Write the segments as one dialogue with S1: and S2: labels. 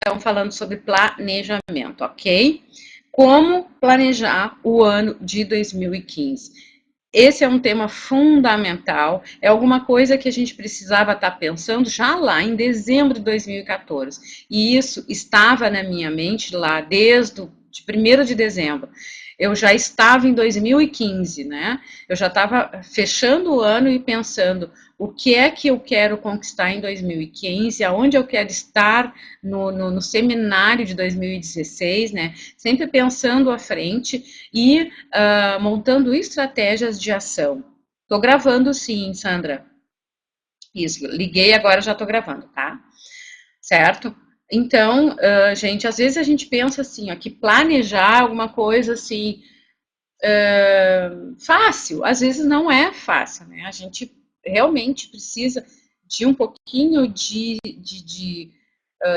S1: então falando sobre planejamento, ok? Como planejar o ano de 2015? Esse é um tema fundamental, é alguma coisa que a gente precisava estar pensando já lá em dezembro de 2014. E isso estava na minha mente lá desde o 1º de dezembro. Eu já estava em 2015, né? Eu já estava fechando o ano e pensando o que é que eu quero conquistar em 2015, aonde eu quero estar no seminário de 2016, né? Sempre pensando à frente e montando estratégias de ação. Estou gravando sim, Sandra. Isso, liguei, agora já estou gravando, tá? Certo? Então, gente, às vezes a gente pensa assim, ó, que planejar alguma coisa assim, fácil, às vezes não é fácil, né? A gente realmente precisa de um pouquinho de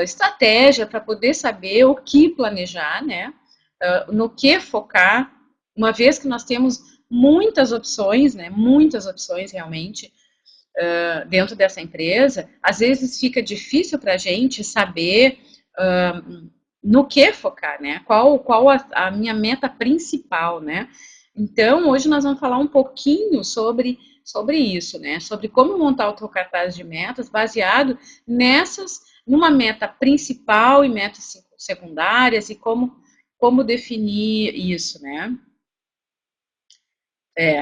S1: estratégia para poder saber o que planejar, né? No que focar, uma vez que nós temos muitas opções, né? Muitas opções realmente dentro dessa empresa, às vezes fica difícil para a gente saber no que focar, né? Qual a minha meta principal, né? Então, hoje nós vamos falar um pouquinho sobre isso, né? Sobre como montar o teu cartaz de metas baseado numa meta principal e metas secundárias e como definir isso, né?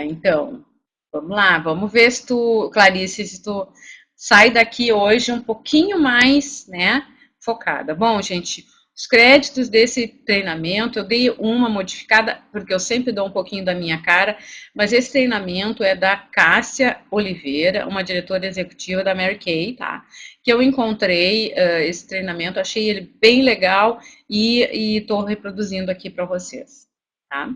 S1: Então, vamos lá, vamos ver se tu, Clarice, se tu sai daqui hoje um pouquinho mais, né, focada. Bom, gente, os créditos desse treinamento, eu dei uma modificada, porque eu sempre dou um pouquinho da minha cara, mas esse treinamento é da Cássia Oliveira, uma diretora executiva da Mary Kay, tá? Que eu encontrei esse treinamento, achei ele bem legal e estou reproduzindo aqui para vocês, tá?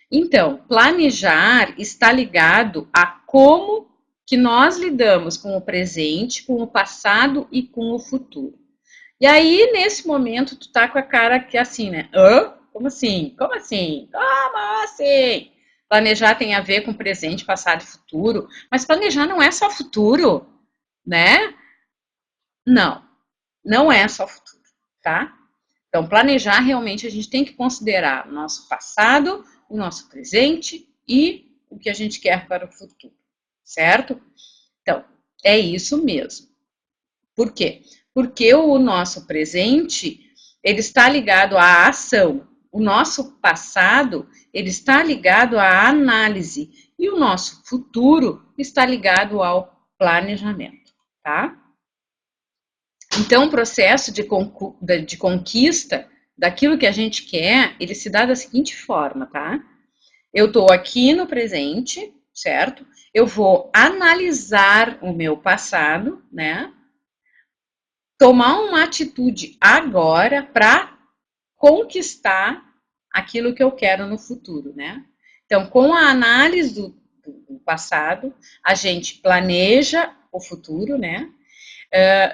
S1: Então, planejar está ligado a como que nós lidamos com o presente, com o passado e com o futuro. E aí, nesse momento, tu tá com a cara que é assim, né? Hã? Como assim? Como assim? Como assim? Planejar tem a ver com presente, passado e futuro, mas planejar não é só futuro, né? Não, não é só futuro, tá? Então, planejar realmente a gente tem que considerar o nosso passado, o nosso presente e o que a gente quer para o futuro, certo? Então, é isso mesmo. Por quê? Porque o nosso presente, ele está ligado à ação. O nosso passado, ele está ligado à análise. E o nosso futuro está ligado ao planejamento, tá? Então, o processo de conquista daquilo que a gente quer, ele se dá da seguinte forma, tá? Eu estou aqui no presente, certo? Eu vou analisar o meu passado, né? Tomar uma atitude agora para conquistar aquilo que eu quero no futuro, né? Então, com a análise do passado, a gente planeja o futuro, né?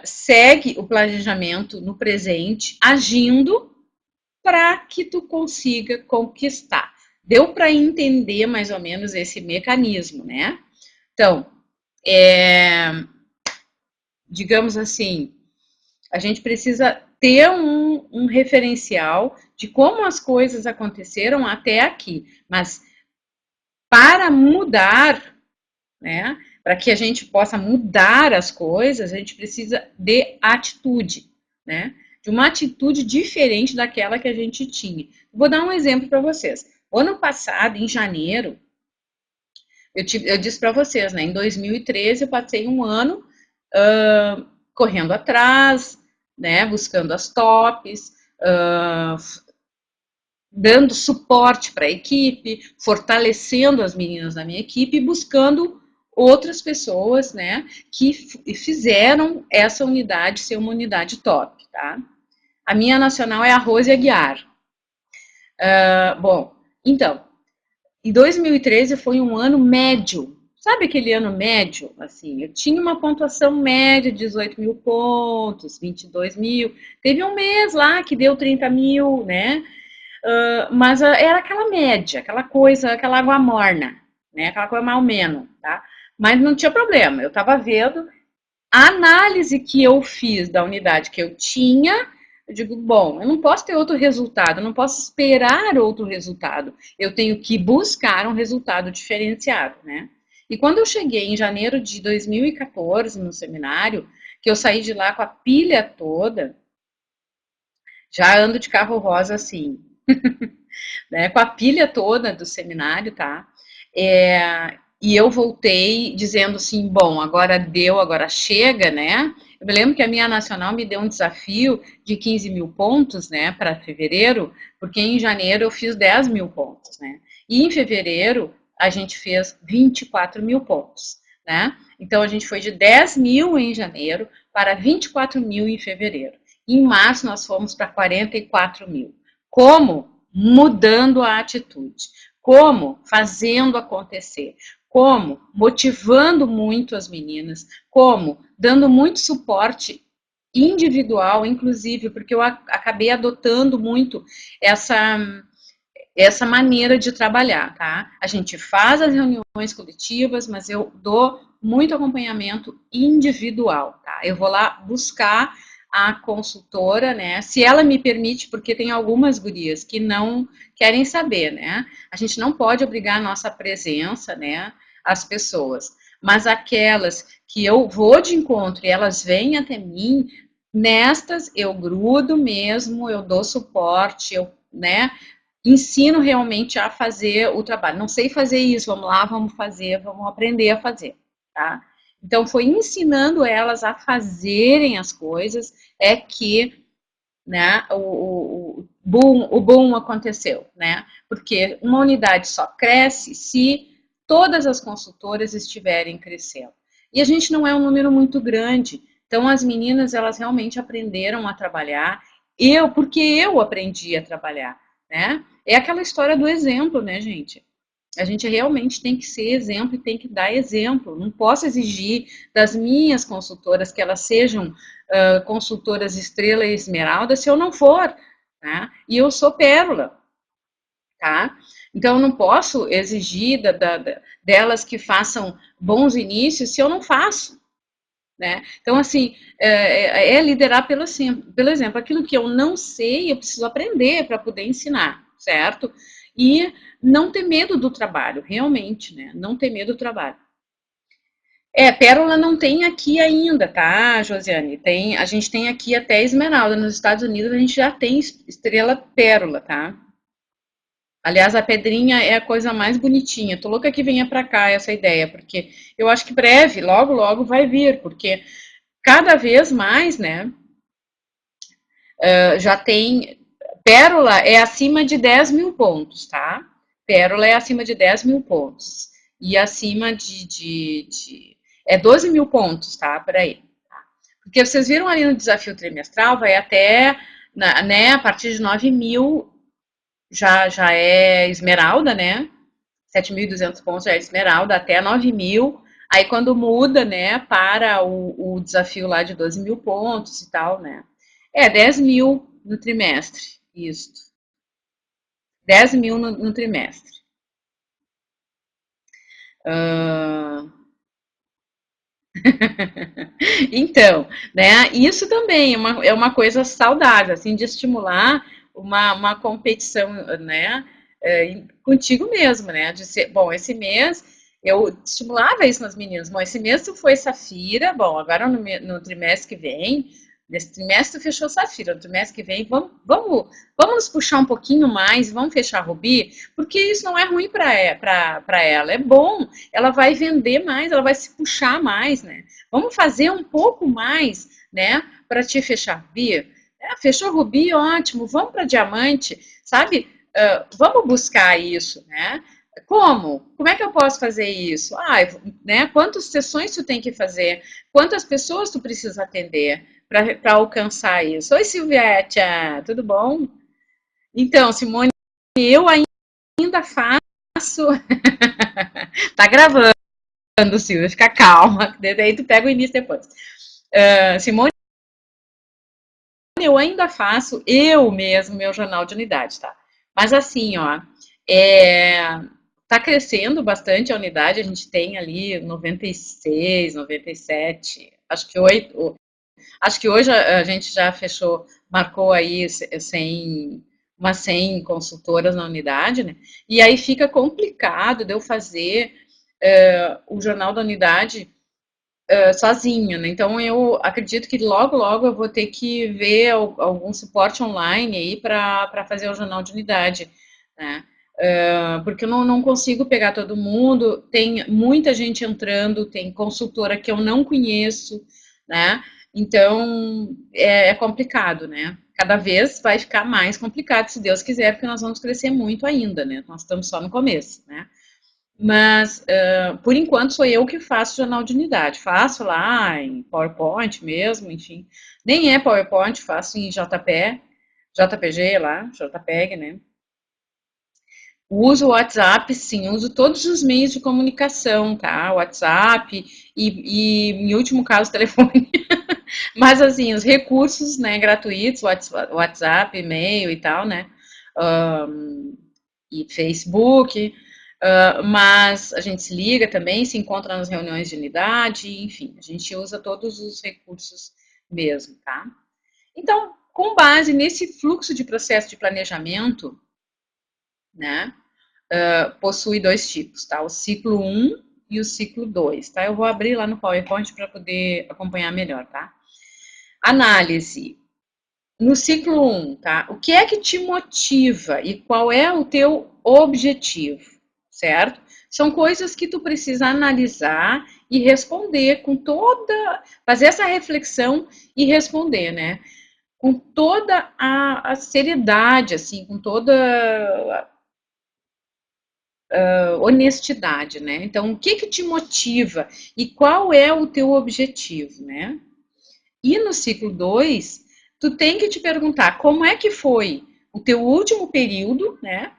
S1: Segue o planejamento no presente, agindo para que tu consiga conquistar. Deu para entender mais ou menos esse mecanismo, né? Então, digamos assim, a gente precisa ter um referencial de como as coisas aconteceram até aqui, mas para mudar, né? Para que a gente possa mudar as coisas, a gente precisa de atitude, né? De uma atitude diferente daquela que a gente tinha. Vou dar um exemplo para vocês. O ano passado, em janeiro, eu disse para vocês, né? Em 2013 eu passei um ano correndo atrás, né? Buscando as tops, dando suporte para a equipe, fortalecendo as meninas da minha equipe e buscando outras pessoas, né, que fizeram essa unidade ser uma unidade top, tá? A minha nacional é a Rose Aguiar. Bom, então, em 2013 foi um ano médio. Sabe aquele ano médio? Assim, eu tinha uma pontuação média de 18 mil pontos, 22 mil. Teve um mês lá que deu 30 mil, né? Mas era aquela média, aquela coisa, aquela água morna, né? Aquela coisa mais ou menos, tá? Mas não tinha problema, eu estava vendo a análise que eu fiz da unidade que eu tinha, Eu digo, bom, eu não posso ter outro resultado, eu não posso esperar outro resultado. Eu tenho que buscar um resultado diferenciado, né? E quando eu cheguei em janeiro de 2014 no seminário, que eu saí de lá com a pilha toda, já ando de carro rosa assim, né? Com a pilha toda do seminário, tá? E eu voltei dizendo assim, bom, agora deu, agora chega, né? Eu me lembro que a minha nacional me deu um desafio de 15 mil pontos, né, para fevereiro, porque em janeiro eu fiz 10 mil pontos, né? E em fevereiro a gente fez 24 mil pontos, né? Então a gente foi de 10 mil em janeiro para 24 mil em fevereiro. Em março nós fomos para 44 mil. Como? Mudando a atitude. Como? Fazendo acontecer. Como? Motivando muito as meninas. Como? Dando muito suporte individual, inclusive, porque eu acabei adotando muito essa, essa maneira de trabalhar, tá? A gente faz as reuniões coletivas, mas eu dou muito acompanhamento individual, tá? Eu vou lá buscar a consultora, né? Se ela me permite, porque tem algumas gurias que não querem saber, né? A gente não pode obrigar a nossa presença, né? As pessoas. Mas aquelas que eu vou de encontro e elas vêm até mim, nestas eu grudo mesmo, eu dou suporte, eu, né? Ensino realmente a fazer o trabalho. Não sei fazer isso, vamos lá, vamos fazer, vamos aprender a fazer, tá? Então, foi ensinando elas a fazerem as coisas é que, né, o boom aconteceu, né? Porque uma unidade só cresce se todas as consultoras estiverem crescendo. E a gente não é um número muito grande. Então, as meninas, elas realmente aprenderam a trabalhar. Porque eu aprendi a trabalhar, né? É aquela história do exemplo, né, gente? A gente realmente tem que ser exemplo e tem que dar exemplo. Não posso exigir das minhas consultoras que elas sejam consultoras estrela e esmeralda se eu não for, né? E eu sou pérola, tá? Então eu não posso exigir delas que façam bons inícios se eu não faço, né? Então, assim, liderar pelo exemplo. Aquilo que eu não sei, eu preciso aprender para poder ensinar, certo? E não ter medo do trabalho, realmente, né? Não ter medo do trabalho. Pérola não tem aqui ainda, tá, Josiane? A gente tem aqui até esmeralda. Nos Estados Unidos a gente já tem estrela pérola, tá? Aliás, a pedrinha é a coisa mais bonitinha. Tô louca que venha para cá essa ideia, porque eu acho que breve, logo, logo vai vir, porque cada vez mais, né, já tem. Pérola é acima de 10 mil pontos, tá? Pérola é acima de 10 mil pontos. E acima é 12 mil pontos, tá? Peraí. Porque vocês viram ali no desafio trimestral, vai até, né, a partir de 9 mil já é esmeralda, né? 7.200 pontos já é esmeralda, até 9 mil. Aí quando muda, né, para o desafio lá de 12 mil pontos e tal, né? 10 mil no trimestre, isso. 10 mil no trimestre. Uh... Então, né, isso também é uma coisa saudável, assim, de estimular uma competição, né, contigo mesmo, né, de ser, bom, esse mês eu estimulava isso nas meninas, bom, esse mês tu foi Safira, bom, agora no trimestre que vem, nesse trimestre tu fechou Safira, no trimestre que vem vamos nos puxar um pouquinho mais, vamos fechar Rubi, porque isso não é ruim para ela, é bom, ela vai vender mais, ela vai se puxar mais, né, vamos fazer um pouco mais, né, para te fechar Rubi. Fechou Rubi, ótimo, vamos para Diamante, sabe? Vamos buscar isso, né? Como? Como é que eu posso fazer isso? Né? Quantas sessões tu tem que fazer? Quantas pessoas tu precisa atender para alcançar isso? Oi, Silvieta, tudo bom? Então, Simone, eu ainda faço. Tá gravando, Silvia, fica calma, daí tu pega o início depois. Simone, eu ainda faço eu mesmo meu jornal de unidade, tá? Mas assim, ó, tá crescendo bastante a unidade, a gente tem ali 96, 97, acho que 8, Acho que hoje a gente já fechou, marcou aí 100 consultoras na unidade, né? E aí fica complicado de eu fazer o jornal da unidade sozinha, né? Então eu acredito que logo, logo eu vou ter que ver algum suporte online aí para fazer o jornal de unidade, né? Porque eu não consigo pegar todo mundo, tem muita gente entrando, tem consultora que eu não conheço, né? Então é complicado, né? Cada vez vai ficar mais complicado, se Deus quiser, porque nós vamos crescer muito ainda, né? Nós estamos só no começo, né? Mas, por enquanto, sou eu que faço jornal de unidade. Faço lá em PowerPoint mesmo, enfim. Nem é PowerPoint, faço em JPG lá, JPEG, né? Uso o WhatsApp, sim, uso todos os meios de comunicação, tá? WhatsApp e em último caso, telefone. Mas, assim, os recursos, né, gratuitos, WhatsApp, e-mail e tal, né? E Facebook, mas a gente se liga também, se encontra nas reuniões de unidade, enfim, a gente usa todos os recursos mesmo, tá? Então, com base nesse fluxo de processo de planejamento, né, possui dois tipos, tá? O ciclo 1 e o ciclo 2, tá? Eu vou abrir lá no PowerPoint para poder acompanhar melhor, tá? Análise. No ciclo 1, tá? O que é que te motiva e qual é o teu objetivo, certo? São coisas que tu precisa analisar e responder com toda, fazer essa reflexão e responder, né? Com toda a seriedade, assim, com toda a honestidade, né? Então, o que que te motiva e qual é o teu objetivo, né? E no ciclo 2, tu tem que te perguntar como é que foi o teu último período, né?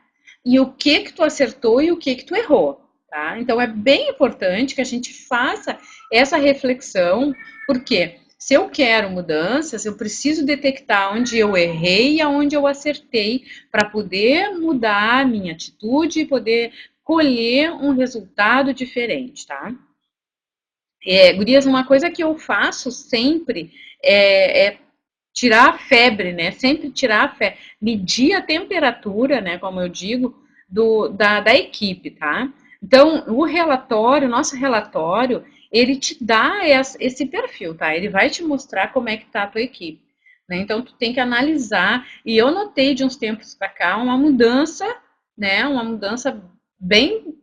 S1: E o que tu acertou e o que tu errou, tá? Então é bem importante que a gente faça essa reflexão, porque se eu quero mudanças, eu preciso detectar onde eu errei e aonde eu acertei para poder mudar a minha atitude e poder colher um resultado diferente, tá? Gurias, uma coisa que eu faço sempre é tirar a febre, né? Sempre tirar a febre, medir a temperatura, né? Como eu digo, da equipe, tá? Então, o nosso relatório, ele te dá esse perfil, tá? Ele vai te mostrar como é que tá a tua equipe, né? Então, tu tem que analisar. E eu notei de uns tempos para cá uma mudança, né? Uma mudança bem,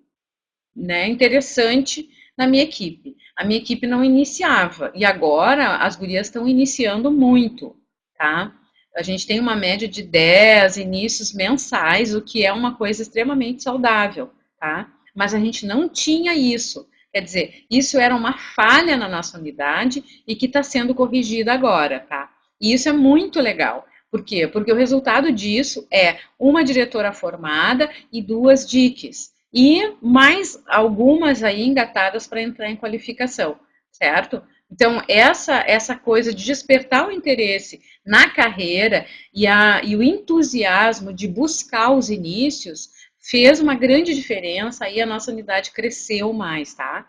S1: né, interessante na minha equipe. A minha equipe não iniciava e agora as gurias estão iniciando muito, tá? A gente tem uma média de 10 inícios mensais, o que é uma coisa extremamente saudável, tá? Mas a gente não tinha isso. Quer dizer, isso era uma falha na nossa unidade e que está sendo corrigida agora, tá? E isso é muito legal. Por quê? Porque o resultado disso é uma diretora formada e duas DICs e mais algumas aí engatadas para entrar em qualificação, certo? Então, essa coisa de despertar o interesse na carreira e o entusiasmo de buscar os inícios fez uma grande diferença e a nossa unidade cresceu mais, tá?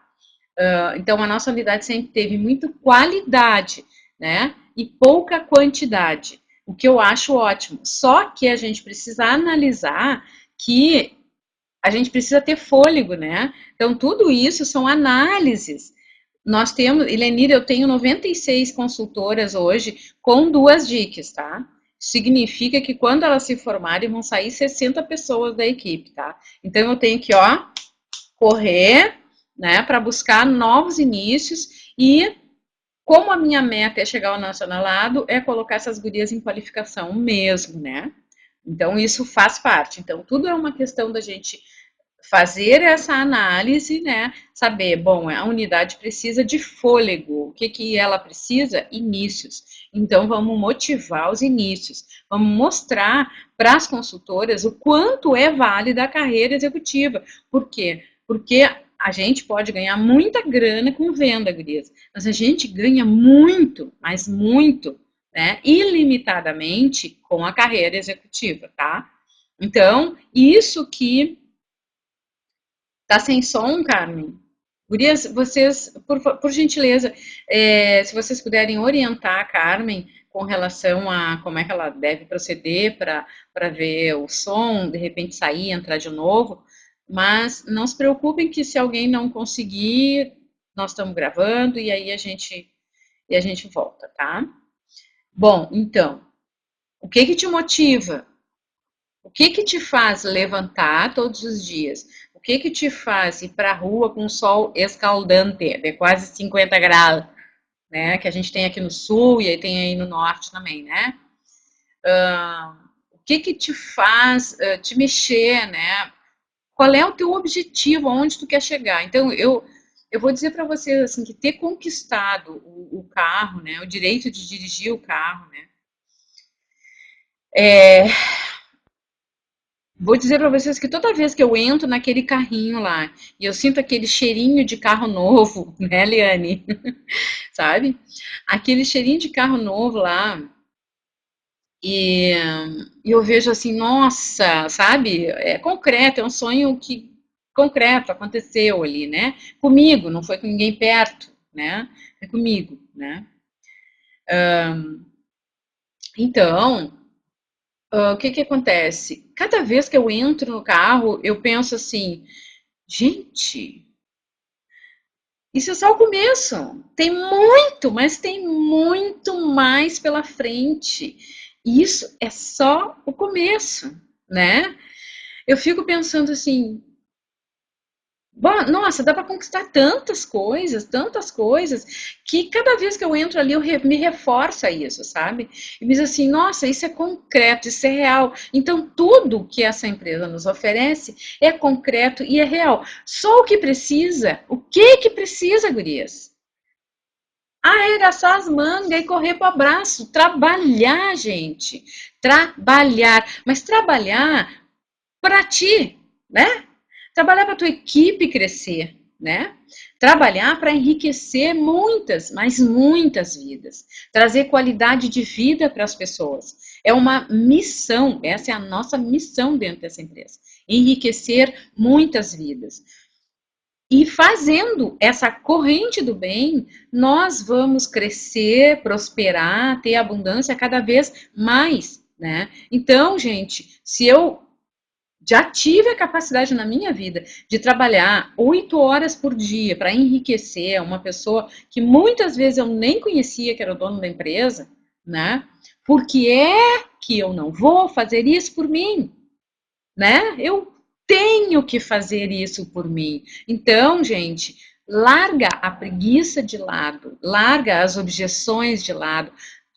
S1: Então, a nossa unidade sempre teve muito qualidade, né? E pouca quantidade, o que eu acho ótimo. Só que a gente precisa analisar que a gente precisa ter fôlego, né? Então, tudo isso são análises. Nós temos, Elenir, eu tenho 96 consultoras hoje com duas dicas, tá? Significa que quando elas se formarem, vão sair 60 pessoas da equipe, tá? Então, eu tenho que, ó, correr, né, para buscar novos inícios e como a minha meta é chegar ao nacionalado, é colocar essas gurias em qualificação mesmo, né? Então, isso faz parte. Então, tudo é uma questão da gente fazer essa análise, né? Saber, bom, a unidade precisa de fôlego. O que que ela precisa? Inícios. Então, vamos motivar os inícios. Vamos mostrar para as consultoras o quanto é válida a carreira executiva. Por quê? Porque a gente pode ganhar muita grana com venda, gurias, mas a gente ganha muito, mas muito, né? Ilimitadamente com a carreira executiva, tá? Então, isso que tá sem som, Carmen? Gurias, vocês, por gentileza, se vocês puderem orientar a Carmen com relação a como é que ela deve proceder para ver o som, de repente sair, entrar de novo, mas não se preocupem que se alguém não conseguir, nós estamos gravando e a gente volta, tá? Bom, então, o que que te motiva? O que que te faz levantar todos os dias? O que que te faz ir para a rua com um sol escaldante, de quase 50 graus, né? Que a gente tem aqui no sul e aí tem aí no norte também, né? O que que te faz te mexer, né? Qual é o teu objetivo? Aonde tu quer chegar? Então, eu vou dizer para vocês assim que ter conquistado o carro, né? O direito de dirigir o carro, né? Vou dizer para vocês que toda vez que eu entro naquele carrinho lá e eu sinto aquele cheirinho de carro novo, né, Liane? Sabe? Aquele cheirinho de carro novo lá e, e eu vejo assim, nossa, sabe? É concreto, é um sonho que concreto aconteceu ali, né? Comigo, não foi com ninguém perto, né? É comigo, né? Então, o que que acontece? Cada vez que eu entro no carro, eu penso assim, gente, isso é só o começo. Tem muito, mas tem muito mais pela frente. Isso é só o começo, né? Eu fico pensando assim, nossa, dá para conquistar tantas coisas, que cada vez que eu entro ali, me reforça isso, sabe? E me diz assim, nossa, isso é concreto, isso é real. Então, tudo que essa empresa nos oferece é concreto e é real. Só o que que precisa, gurias? Arregaçar as mangas e correr para o abraço. Trabalhar, gente. Trabalhar. Mas trabalhar para ti, né? Trabalhar para a tua equipe crescer, né? Trabalhar para enriquecer muitas, mas muitas vidas. Trazer qualidade de vida para as pessoas. É uma missão, essa é a nossa missão dentro dessa empresa. Enriquecer muitas vidas. E fazendo essa corrente do bem, nós vamos crescer, prosperar, ter abundância cada vez mais, né? Então, gente, se eu já tive a capacidade na minha vida de trabalhar 8 horas por dia para enriquecer uma pessoa que muitas vezes eu nem conhecia que era o dono da empresa, né? Por que é que eu não vou fazer isso por mim, né? Eu tenho que fazer isso por mim. Então, gente, larga a preguiça de lado, larga as objeções de lado,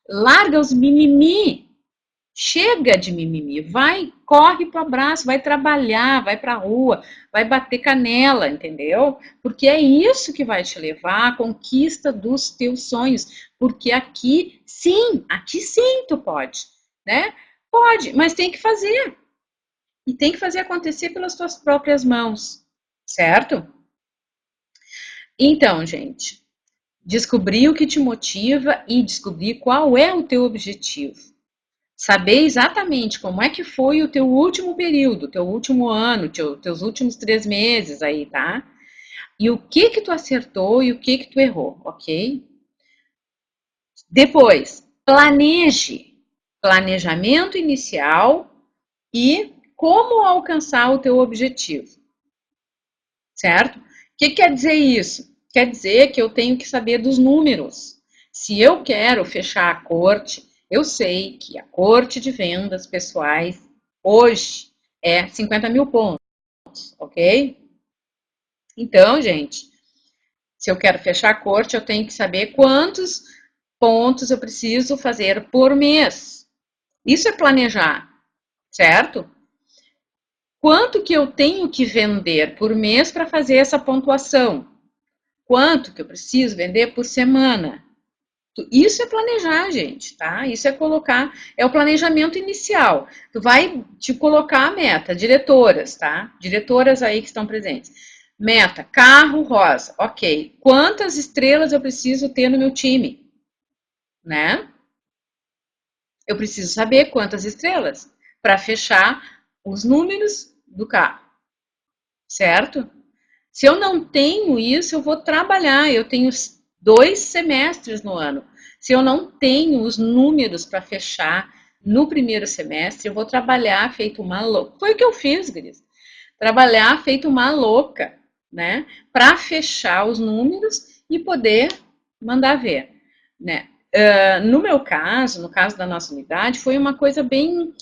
S1: larga os mimimi. Chega de mimimi, vai, corre pro abraço, vai trabalhar, vai pra rua, vai bater canela, entendeu? Porque é isso que vai te levar à conquista dos teus sonhos. Porque aqui sim tu pode, né? Pode, mas tem que fazer. E tem que fazer acontecer pelas tuas próprias mãos, certo? Então, gente, descobrir o que te motiva e descobrir qual é o teu objetivo. Saber exatamente como é que foi o teu último período, teu último ano, teus últimos 3 meses aí, tá? E o que que tu acertou e o que que tu errou, ok? Depois, planeje. Planejamento inicial e como alcançar o teu objetivo, certo? O que quer dizer isso? Quer dizer que eu tenho que saber dos números. Se eu quero fechar a corte, eu sei que a corte de vendas pessoais hoje é 50 mil pontos, ok? Então, gente, se eu quero fechar a corte, eu tenho que saber quantos pontos eu preciso fazer por mês. Isso é planejar, certo? Quanto que eu tenho que vender por mês para fazer essa pontuação? Quanto que eu preciso vender por semana? Isso é planejar, gente, tá? Isso é colocar, é o planejamento inicial. Tu vai te colocar a meta, diretoras, tá? Diretoras aí que estão presentes. Meta, carro rosa, ok. Quantas estrelas eu preciso ter no meu time, né? Eu preciso saber quantas estrelas para fechar os números do carro, certo? Se eu não tenho isso, eu vou trabalhar. Eu tenho 2 semestres no ano. Se eu não tenho os números para fechar no primeiro semestre, eu vou trabalhar feito uma louca. Foi o que eu fiz, Gris. Trabalhar feito uma louca, né? Para fechar os números e poder mandar ver, né? No meu caso, no caso da nossa unidade, foi uma coisa bem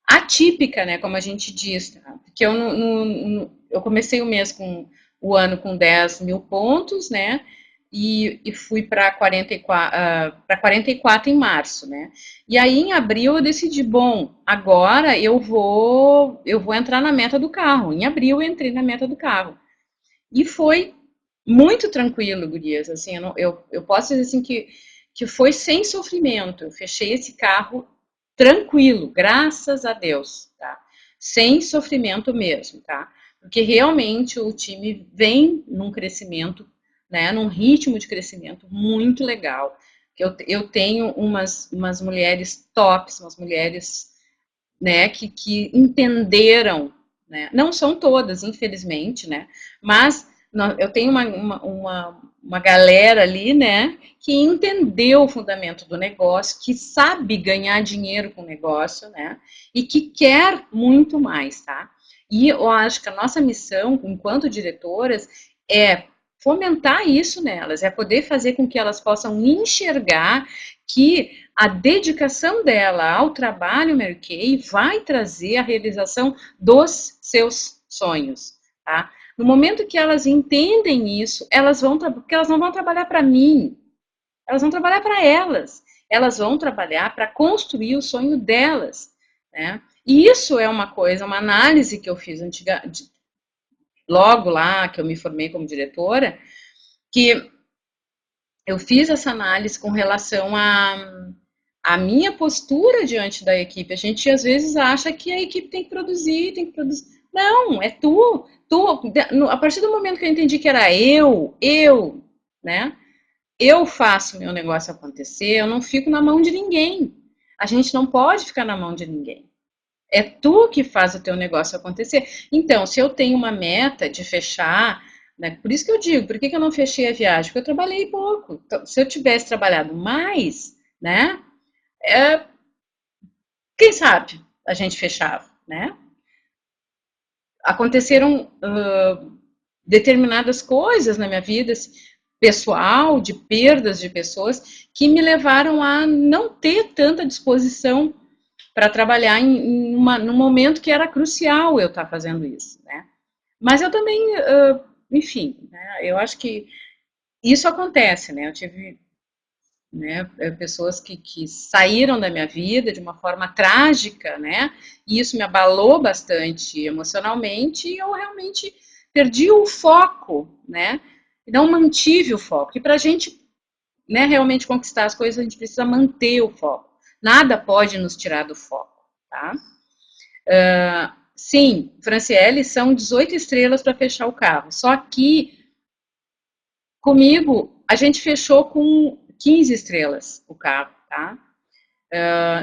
S1: atípica, né, como a gente diz, tá? Porque eu comecei o ano com 10 mil pontos, né, e fui para 44 em março, né. E aí em abril eu decidi, bom, agora eu vou entrar na meta do carro. Em abril eu entrei na meta do carro. E foi muito tranquilo, gurias, assim, eu posso dizer assim que foi sem sofrimento. Eu fechei esse carro tranquilo, graças a Deus, tá? Sem sofrimento mesmo, tá? Porque realmente o time vem num crescimento, né? Num ritmo de crescimento muito legal. Eu tenho umas mulheres tops, umas mulheres, né, que entenderam, né? Não são todas, infelizmente, né? Mas eu tenho uma galera ali, né, que entendeu o fundamento do negócio, que sabe ganhar dinheiro com o negócio, né, e que quer muito mais, tá? E eu acho que a nossa missão, enquanto diretoras, é fomentar isso nelas, é poder fazer com que elas possam enxergar que a dedicação dela ao trabalho Mary Kay vai trazer a realização dos seus sonhos, tá? No momento que elas entendem isso, porque elas não vão trabalhar para mim, elas vão trabalhar para elas vão trabalhar para construir o sonho delas, né? E isso é uma coisa, uma análise que eu fiz logo lá que eu me formei como diretora, que eu fiz essa análise com relação a minha postura diante da equipe. A gente às vezes acha que a equipe tem que produzir, tem que produzir. Não, é tu. A partir do momento que eu entendi que era né? Eu faço meu negócio acontecer, eu não fico na mão de ninguém. A gente não pode ficar na mão de ninguém. É tu que faz o teu negócio acontecer. Então, se eu tenho uma meta de fechar, né, por isso que eu digo, por que eu não fechei a viagem? Porque eu trabalhei pouco. Então, se eu tivesse trabalhado mais, né, quem sabe a gente fechava, né? Aconteceram determinadas coisas na minha vida pessoal, de perdas de pessoas, que me levaram a não ter tanta disposição para trabalhar num momento que era crucial eu estar fazendo isso, né? Mas eu também, enfim, né, eu acho que isso acontece, né? Eu tive, né, pessoas que saíram da minha vida de uma forma trágica, né? E isso me abalou bastante emocionalmente e eu realmente perdi o foco, né? E não mantive o foco. E para a gente, né, realmente conquistar as coisas, a gente precisa manter o foco. Nada pode nos tirar do foco, tá? Sim, Franciele, são 18 estrelas para fechar o carro. Só que comigo a gente fechou com 15 estrelas o carro, tá?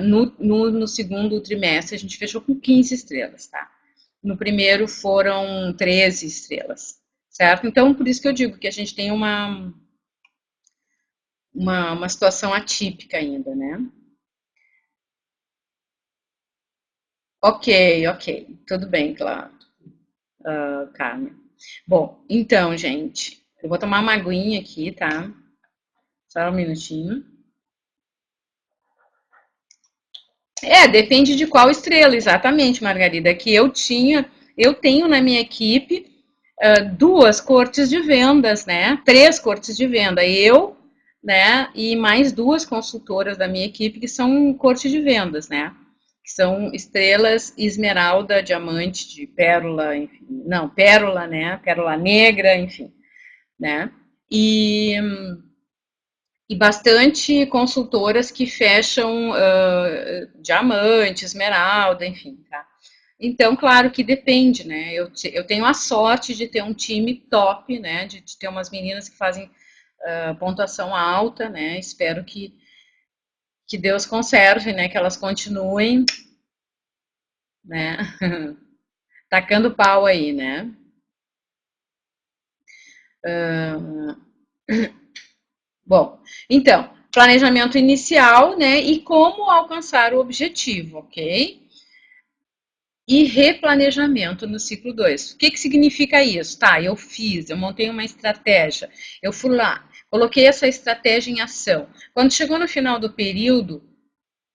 S1: No segundo trimestre a gente fechou com 15 estrelas, tá? No primeiro foram 13 estrelas, certo? Então, por isso que eu digo que a gente tem uma situação atípica ainda, né? Ok, ok, tudo bem, claro, Carmen. Bom, então, gente, eu vou tomar uma aguinha aqui, tá? Só um minutinho. Depende de qual estrela, exatamente, Margarida. Que eu tenho na minha equipe 2 cortes de vendas, né? 3 cortes de venda. Eu, né? E mais 2 consultoras da minha equipe que são cortes de vendas, né? Que são estrelas esmeralda, diamante, de pérola, enfim. Não, pérola, né? Pérola negra, enfim, né? E bastante consultoras que fecham diamante, esmeralda, enfim, tá? Então, claro que depende, né? Eu tenho a sorte de ter um time top, né? De ter umas meninas que fazem pontuação alta, né? Espero que Deus conserve, né? Que elas continuem, né? Tacando pau aí, né? Bom, então, planejamento inicial, né? E como alcançar o objetivo, ok? E replanejamento no ciclo 2. O que significa isso? Tá, eu montei uma estratégia, eu fui lá, coloquei essa estratégia em ação. Quando chegou no final do período,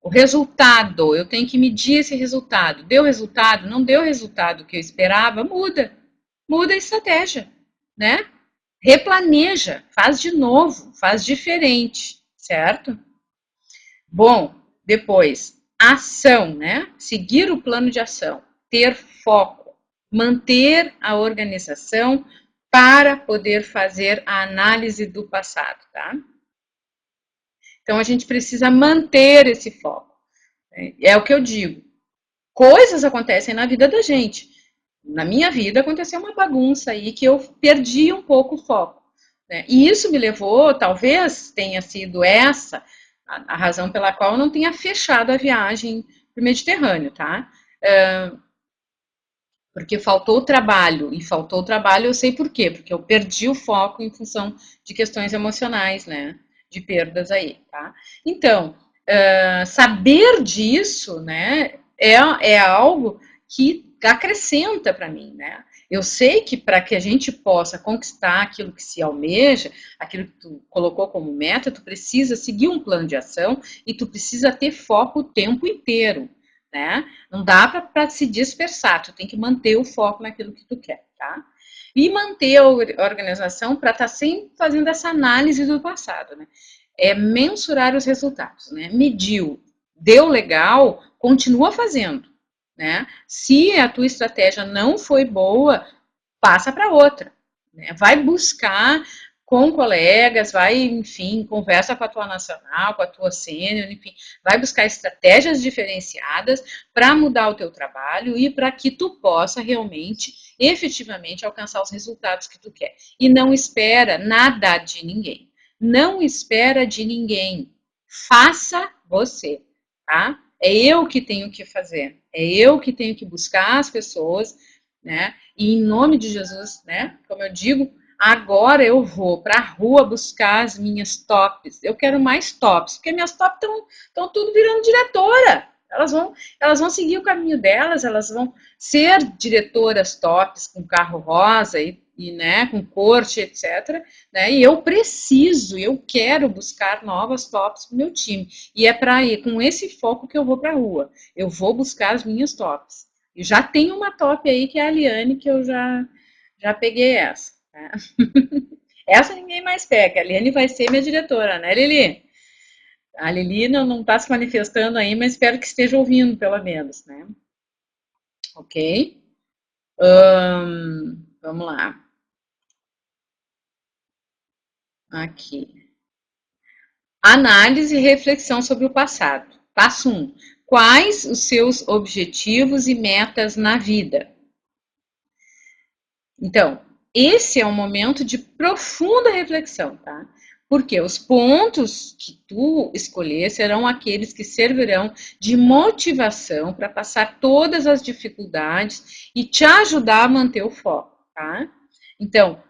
S1: o resultado, eu tenho que medir esse resultado. Deu resultado? Não deu o resultado que eu esperava? Muda. Muda a estratégia, né? Replaneja, faz de novo, faz diferente, certo? Bom, depois, ação, né? Seguir o plano de ação, ter foco, manter a organização para poder fazer a análise do passado, tá? Então a gente precisa manter esse foco. É o que eu digo. Coisas acontecem na vida da gente. Na minha vida aconteceu uma bagunça aí que eu perdi um pouco o foco. Né? E isso me levou, talvez tenha sido essa a razão pela qual eu não tenha fechado a viagem para o Mediterrâneo, tá? Porque faltou trabalho, e faltou trabalho eu sei por quê, porque eu perdi o foco em função de questões emocionais, né? De perdas aí, tá? Então, saber disso, né, é algo que acrescenta para mim, né? Eu sei que para que a gente possa conquistar aquilo que se almeja, aquilo que tu colocou como meta, tu precisa seguir um plano de ação e tu precisa ter foco o tempo inteiro, né? Não dá para se dispersar, tu tem que manter o foco naquilo que tu quer, tá? E manter a organização para estar sempre fazendo essa análise do passado, né? É mensurar os resultados, né? Mediu, deu legal, continua fazendo, né? Se a tua estratégia não foi boa, passa para outra, né? Vai buscar com colegas, vai, enfim, conversa com a tua nacional, com a tua sênior, enfim, vai buscar estratégias diferenciadas para mudar o teu trabalho e para que tu possa realmente, efetivamente, alcançar os resultados que tu quer. E não espera nada de ninguém. Não espera de ninguém. Faça você, tá? É eu que tenho que fazer. É eu que tenho que buscar as pessoas, né? E em nome de Jesus, né? Como eu digo, agora eu vou para a rua buscar as minhas tops. Eu quero mais tops, porque minhas tops estão tudo virando diretora. Elas vão seguir o caminho delas, elas vão ser diretoras tops com carro rosa e né, com corte, etc. Né? E eu quero buscar novas tops para o meu time. E é para ir com esse foco que eu vou para a rua. Eu vou buscar as minhas tops. E já tem uma top aí que é a Liane, que eu já peguei essa. Né? Essa ninguém mais pega. A Liane vai ser minha diretora, né, Lili? A Lili não está se manifestando aí, mas espero que esteja ouvindo, pelo menos, né? Ok? Vamos lá. Aqui. Análise e reflexão sobre o passado. Passo 1. Quais os seus objetivos e metas na vida? Então, esse é um momento de profunda reflexão, tá? Porque os pontos que tu escolher serão aqueles que servirão de motivação para passar todas as dificuldades e te ajudar a manter o foco, tá? Então,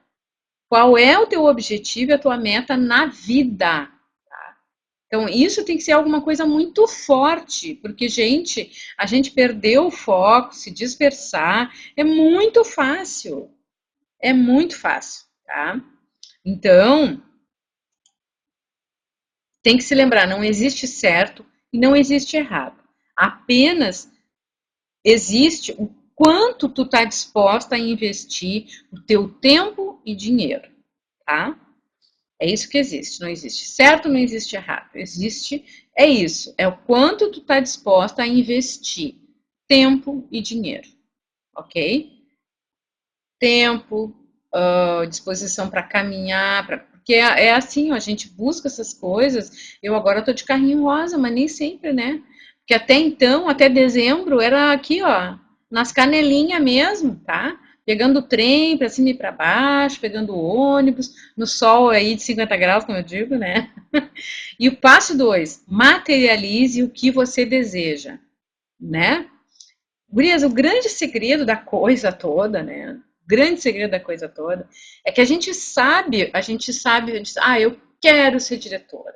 S1: qual é o teu objetivo e a tua meta na vida? Tá? Então, isso tem que ser alguma coisa muito forte, porque, gente, a gente perdeu o foco, se dispersar, é muito fácil. É muito fácil, tá? Então, tem que se lembrar, não existe certo e não existe errado. Apenas existe o quanto tu tá disposta a investir o teu tempo e dinheiro, tá? É isso que existe. Não existe certo, não existe errado. Existe, é isso. É o quanto tu tá disposta a investir tempo e dinheiro, ok? Tempo, disposição para caminhar, porque é assim, ó, a gente busca essas coisas. Eu agora tô de carrinho rosa, mas nem sempre, né? Porque até então, até dezembro, era aqui, ó, nas canelinhas mesmo, tá? Pegando o trem para cima e para baixo, pegando o ônibus, no sol aí de 50 graus, como eu digo, né? E o passo 2, materialize o que você deseja, né? Gurias, o grande segredo da coisa toda, né? grande segredo da coisa toda é que a gente sabe, eu quero ser diretora,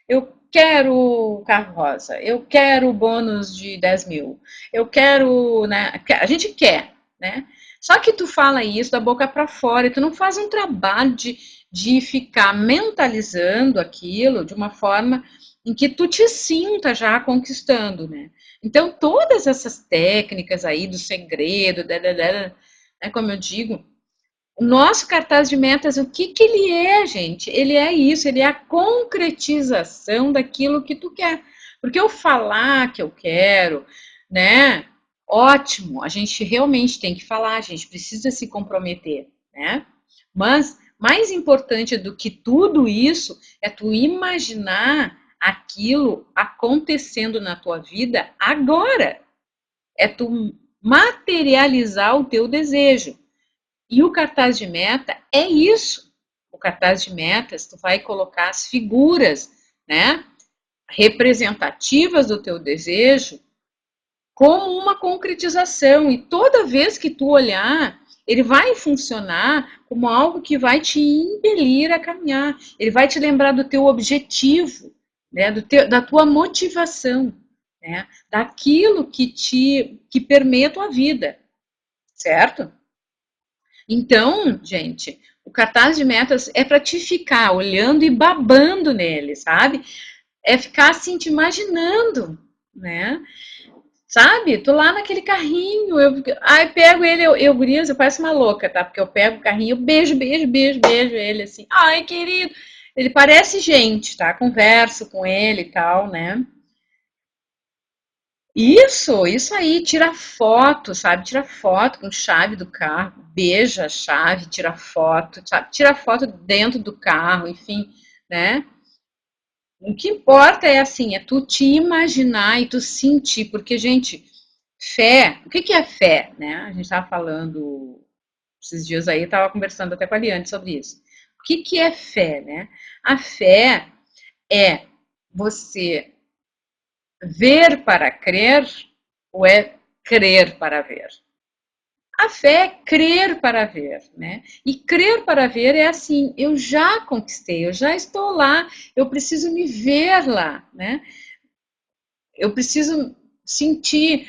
S1: eu quero o carro rosa, eu quero o bônus de 10 mil, eu quero, né? A gente quer, né? Só que tu fala isso da boca para fora e tu não faz um trabalho de ficar mentalizando aquilo de uma forma em que tu te sinta já conquistando, né? Então, todas essas técnicas aí do segredo, né, como eu digo, o nosso cartaz de metas, o que ele é, gente? Ele é isso, ele é a concretização daquilo que tu quer. Porque eu falar que eu quero, né? Ótimo, a gente realmente tem que falar, a gente precisa se comprometer, né? Mas mais importante do que tudo isso é tu imaginar aquilo acontecendo na tua vida agora. É tu materializar o teu desejo. E o cartaz de meta é isso. O cartaz de metas, tu vai colocar as figuras, né, representativas do teu desejo como uma concretização. E toda vez que tu olhar, ele vai funcionar como algo que vai te impelir a caminhar. Ele vai te lembrar do teu objetivo, né, da tua motivação, né, daquilo que permeia a tua vida, certo? Então, gente, o cartaz de metas é para te ficar olhando e babando nele, sabe? É ficar assim, te imaginando, né? Sabe? Tô lá naquele carrinho, ai, pego ele, Gurias, eu pareço uma louca, tá? Porque eu pego o carrinho, eu beijo ele, assim, ai, querido. Ele parece gente, tá? Converso com ele e tal, né? Isso aí, tira foto, sabe? Tira foto com chave do carro, beija a chave, tira foto, sabe? Tira foto dentro do carro, enfim, né? O que importa é assim, é tu te imaginar e tu sentir, porque, gente, fé, o que que é fé, né? A gente estava falando esses dias aí, estava conversando até com a Liane sobre isso. O que que é fé, né? A fé é você ver para crer ou é crer para ver? A fé é crer para ver, né? E crer para ver é assim, eu já conquistei, eu já estou lá, eu preciso me ver lá, né? Eu preciso sentir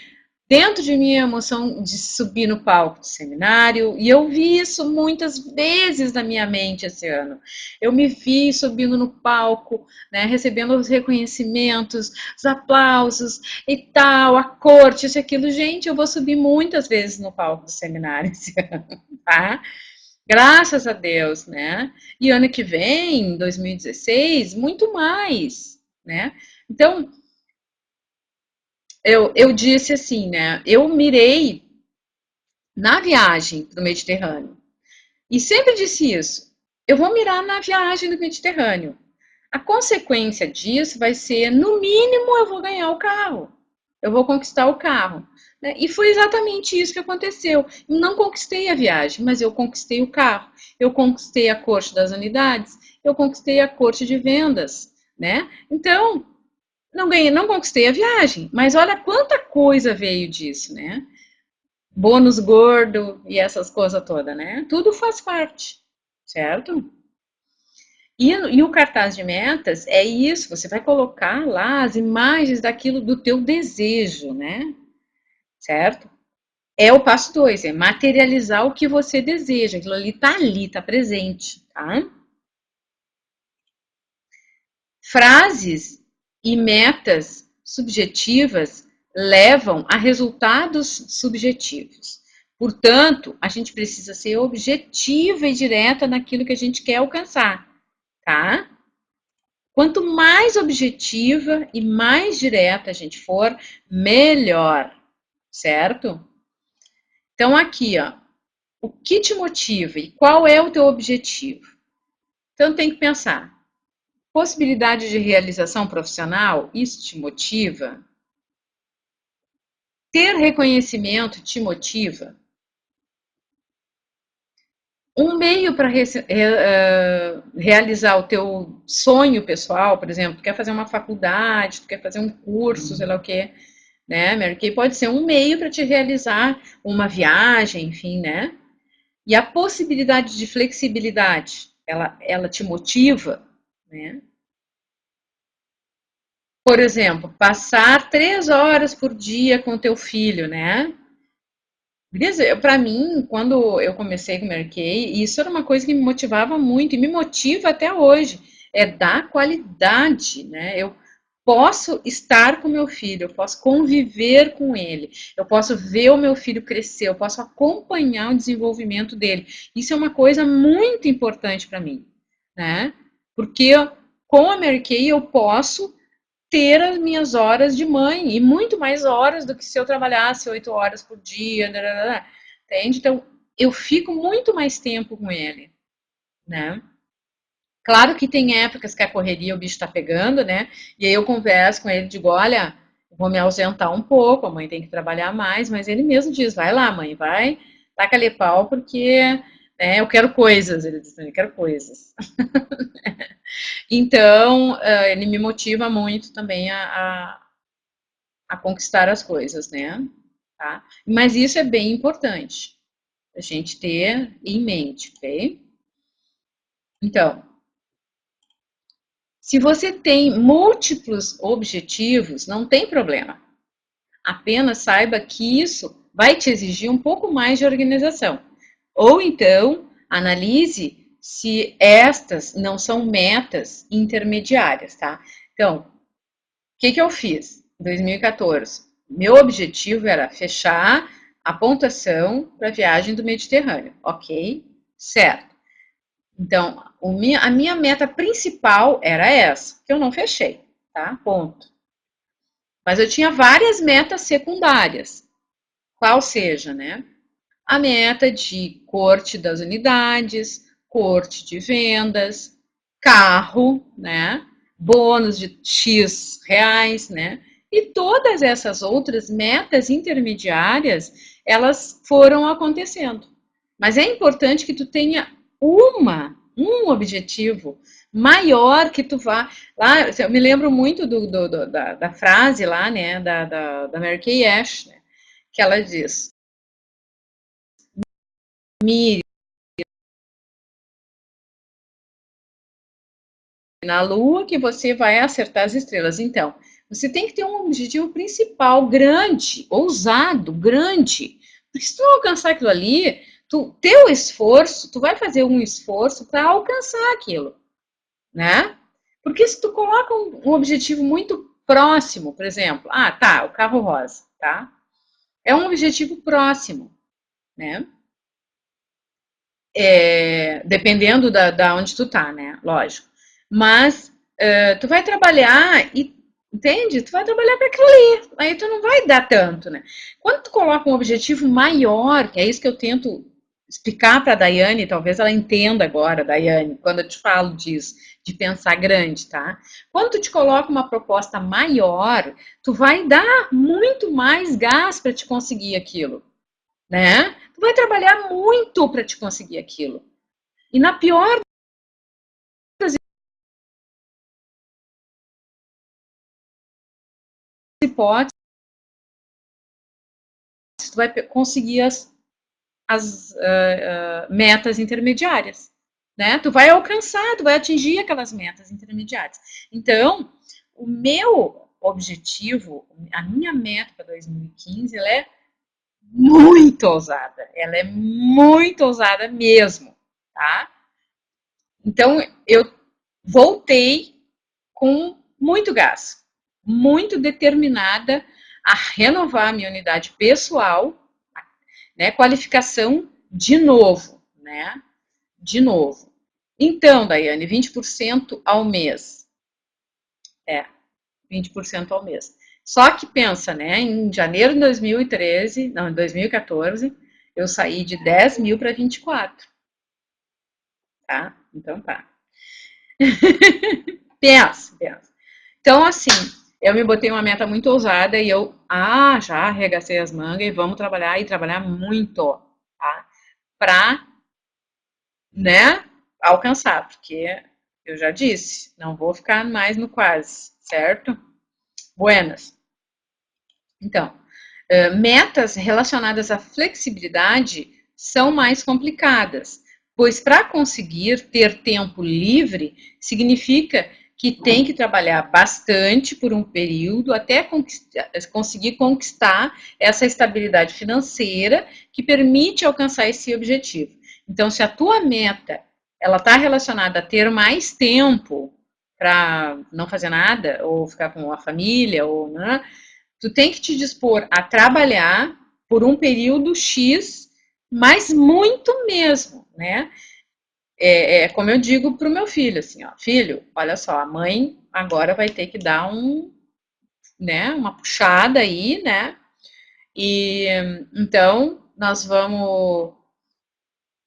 S1: dentro de mim a emoção de subir no palco do seminário, e eu vi isso muitas vezes na minha mente esse ano. Eu me vi subindo no palco, né, recebendo os reconhecimentos, os aplausos e tal, a corte, isso e aquilo. Gente, eu vou subir muitas vezes no palco do seminário esse ano, tá? Graças a Deus, né? E ano que vem, 2016, muito mais, né? Então, eu disse assim, né? Eu mirei na viagem para o Mediterrâneo. E sempre disse isso. Eu vou mirar na viagem do Mediterrâneo. A consequência disso vai ser, no mínimo, eu vou ganhar o carro. Eu vou conquistar o carro. Né? E foi exatamente isso que aconteceu. Eu não conquistei a viagem, mas eu conquistei o carro. Eu conquistei a corte das unidades. Eu conquistei a corte de vendas. Né? Então, não ganhei, não conquistei a viagem, mas olha quanta coisa veio disso, né? Bônus gordo e essas coisas todas, né? Tudo faz parte, certo? E o cartaz de metas é isso, você vai colocar lá as imagens daquilo do teu desejo, né? Certo? É o passo 2, é materializar o que você deseja. Aquilo ali, tá presente, tá? Frases e metas subjetivas levam a resultados subjetivos. Portanto, a gente precisa ser objetiva e direta naquilo que a gente quer alcançar, tá? Quanto mais objetiva e mais direta a gente for, melhor, certo? Então, aqui, ó, o que te motiva e qual é o teu objetivo? Então, tem que pensar. Possibilidade de realização profissional, isso te motiva? Ter reconhecimento te motiva? Um meio para realizar o teu sonho pessoal, por exemplo, tu quer fazer uma faculdade, tu quer fazer um curso, sei lá o quê, né, Mary Kay? Pode ser um meio para te realizar uma viagem, enfim, né? E a possibilidade de flexibilidade, ela te motiva, né? Por exemplo, passar 3 horas por dia com teu filho, né? Para mim, quando eu comecei com o Mary Kay, isso era uma coisa que me motivava muito e me motiva até hoje. É dar qualidade, né? Eu posso estar com meu filho, eu posso conviver com ele, eu posso ver o meu filho crescer, eu posso acompanhar o desenvolvimento dele. Isso é uma coisa muito importante para mim, né? Porque com a Mary Kay eu posso ter as minhas horas de mãe, e muito mais horas do que se eu trabalhasse 8 horas por dia, entende? Então, eu fico muito mais tempo com ele, né? Claro que tem épocas que a correria, o bicho tá pegando, né? E aí eu converso com ele, digo, olha, eu vou me ausentar um pouco, a mãe tem que trabalhar mais, mas ele mesmo diz, vai lá, mãe, vai, taca-lhe pau, porque eu quero coisas, ele diz, eu quero coisas. Então, ele me motiva muito também a conquistar as coisas, né? Tá? Mas isso é bem importante a gente ter em mente, ok? Então, se você tem múltiplos objetivos, não tem problema. Apenas saiba que isso vai te exigir um pouco mais de organização. Ou então, analise se estas não são metas intermediárias, tá? Então, o que eu fiz em 2014? Meu objetivo era fechar a pontuação para a viagem do Mediterrâneo, ok? Certo. Então, a minha meta principal era essa, que eu não fechei, tá? Ponto. Mas eu tinha várias metas secundárias, qual seja, né? A meta de corte das unidades, corte de vendas, carro, né? Bônus de X reais, né? E todas essas outras metas intermediárias, elas foram acontecendo. Mas é importante que tu tenha um objetivo maior que tu vá. Lá, eu me lembro muito da frase lá, né, da Mary Kay Ash, né, que ela diz: mire na lua que você vai acertar as estrelas. Então, você tem que ter um objetivo principal grande, ousado, grande. Porque se tu não alcançar aquilo ali, teu esforço, tu vai fazer um esforço para alcançar aquilo, né? Porque se tu coloca um objetivo muito próximo, por exemplo, tá, o carro rosa, tá? É um objetivo próximo, né? Dependendo da onde tu tá, né? Lógico. Mas tu vai trabalhar e, entende? Tu vai trabalhar para aquilo ali. Aí tu não vai dar tanto, né? Quando tu coloca um objetivo maior, que é isso que eu tento explicar para a Daiane, talvez ela entenda agora, Daiane, quando eu te falo disso, de pensar grande, tá? Quando tu te coloca uma proposta maior, tu vai dar muito mais gás para te conseguir aquilo, né? Tu vai trabalhar muito para te conseguir aquilo. E na pior das hipóteses, tu vai conseguir as metas intermediárias, né? Tu vai alcançar, tu vai atingir aquelas metas intermediárias. Então, o meu objetivo, a minha meta para 2015, ela é muito ousada. Ela é muito ousada mesmo, tá? Então, eu voltei com muito gás, muito determinada a renovar a minha unidade pessoal, né? Qualificação de novo, né? De novo. Então, Daiane, 20% ao mês. 20% ao mês. Só que pensa, né? Em janeiro de 2013, não, em 2014, eu saí de 10 mil para 24. Tá? Então tá. Pensa. Então, assim, eu me botei uma meta muito ousada e eu, já arregacei as mangas e vamos trabalhar e trabalhar muito, tá? Pra, né, alcançar, porque eu já disse, não vou ficar mais no quase, certo? Buenas. Então, metas relacionadas à flexibilidade são mais complicadas, pois para conseguir ter tempo livre significa que tem que trabalhar bastante por um período até conseguir conquistar essa estabilidade financeira que permite alcançar esse objetivo. Então, se a tua meta ela está relacionada a ter mais tempo para não fazer nada ou ficar com a família ou né, tu tem que te dispor a trabalhar por um período X, mas muito mesmo, né? Como eu digo para o meu filho, assim, ó, filho, olha só, a mãe agora vai ter que dar né, uma puxada aí, né? E então nós vamos,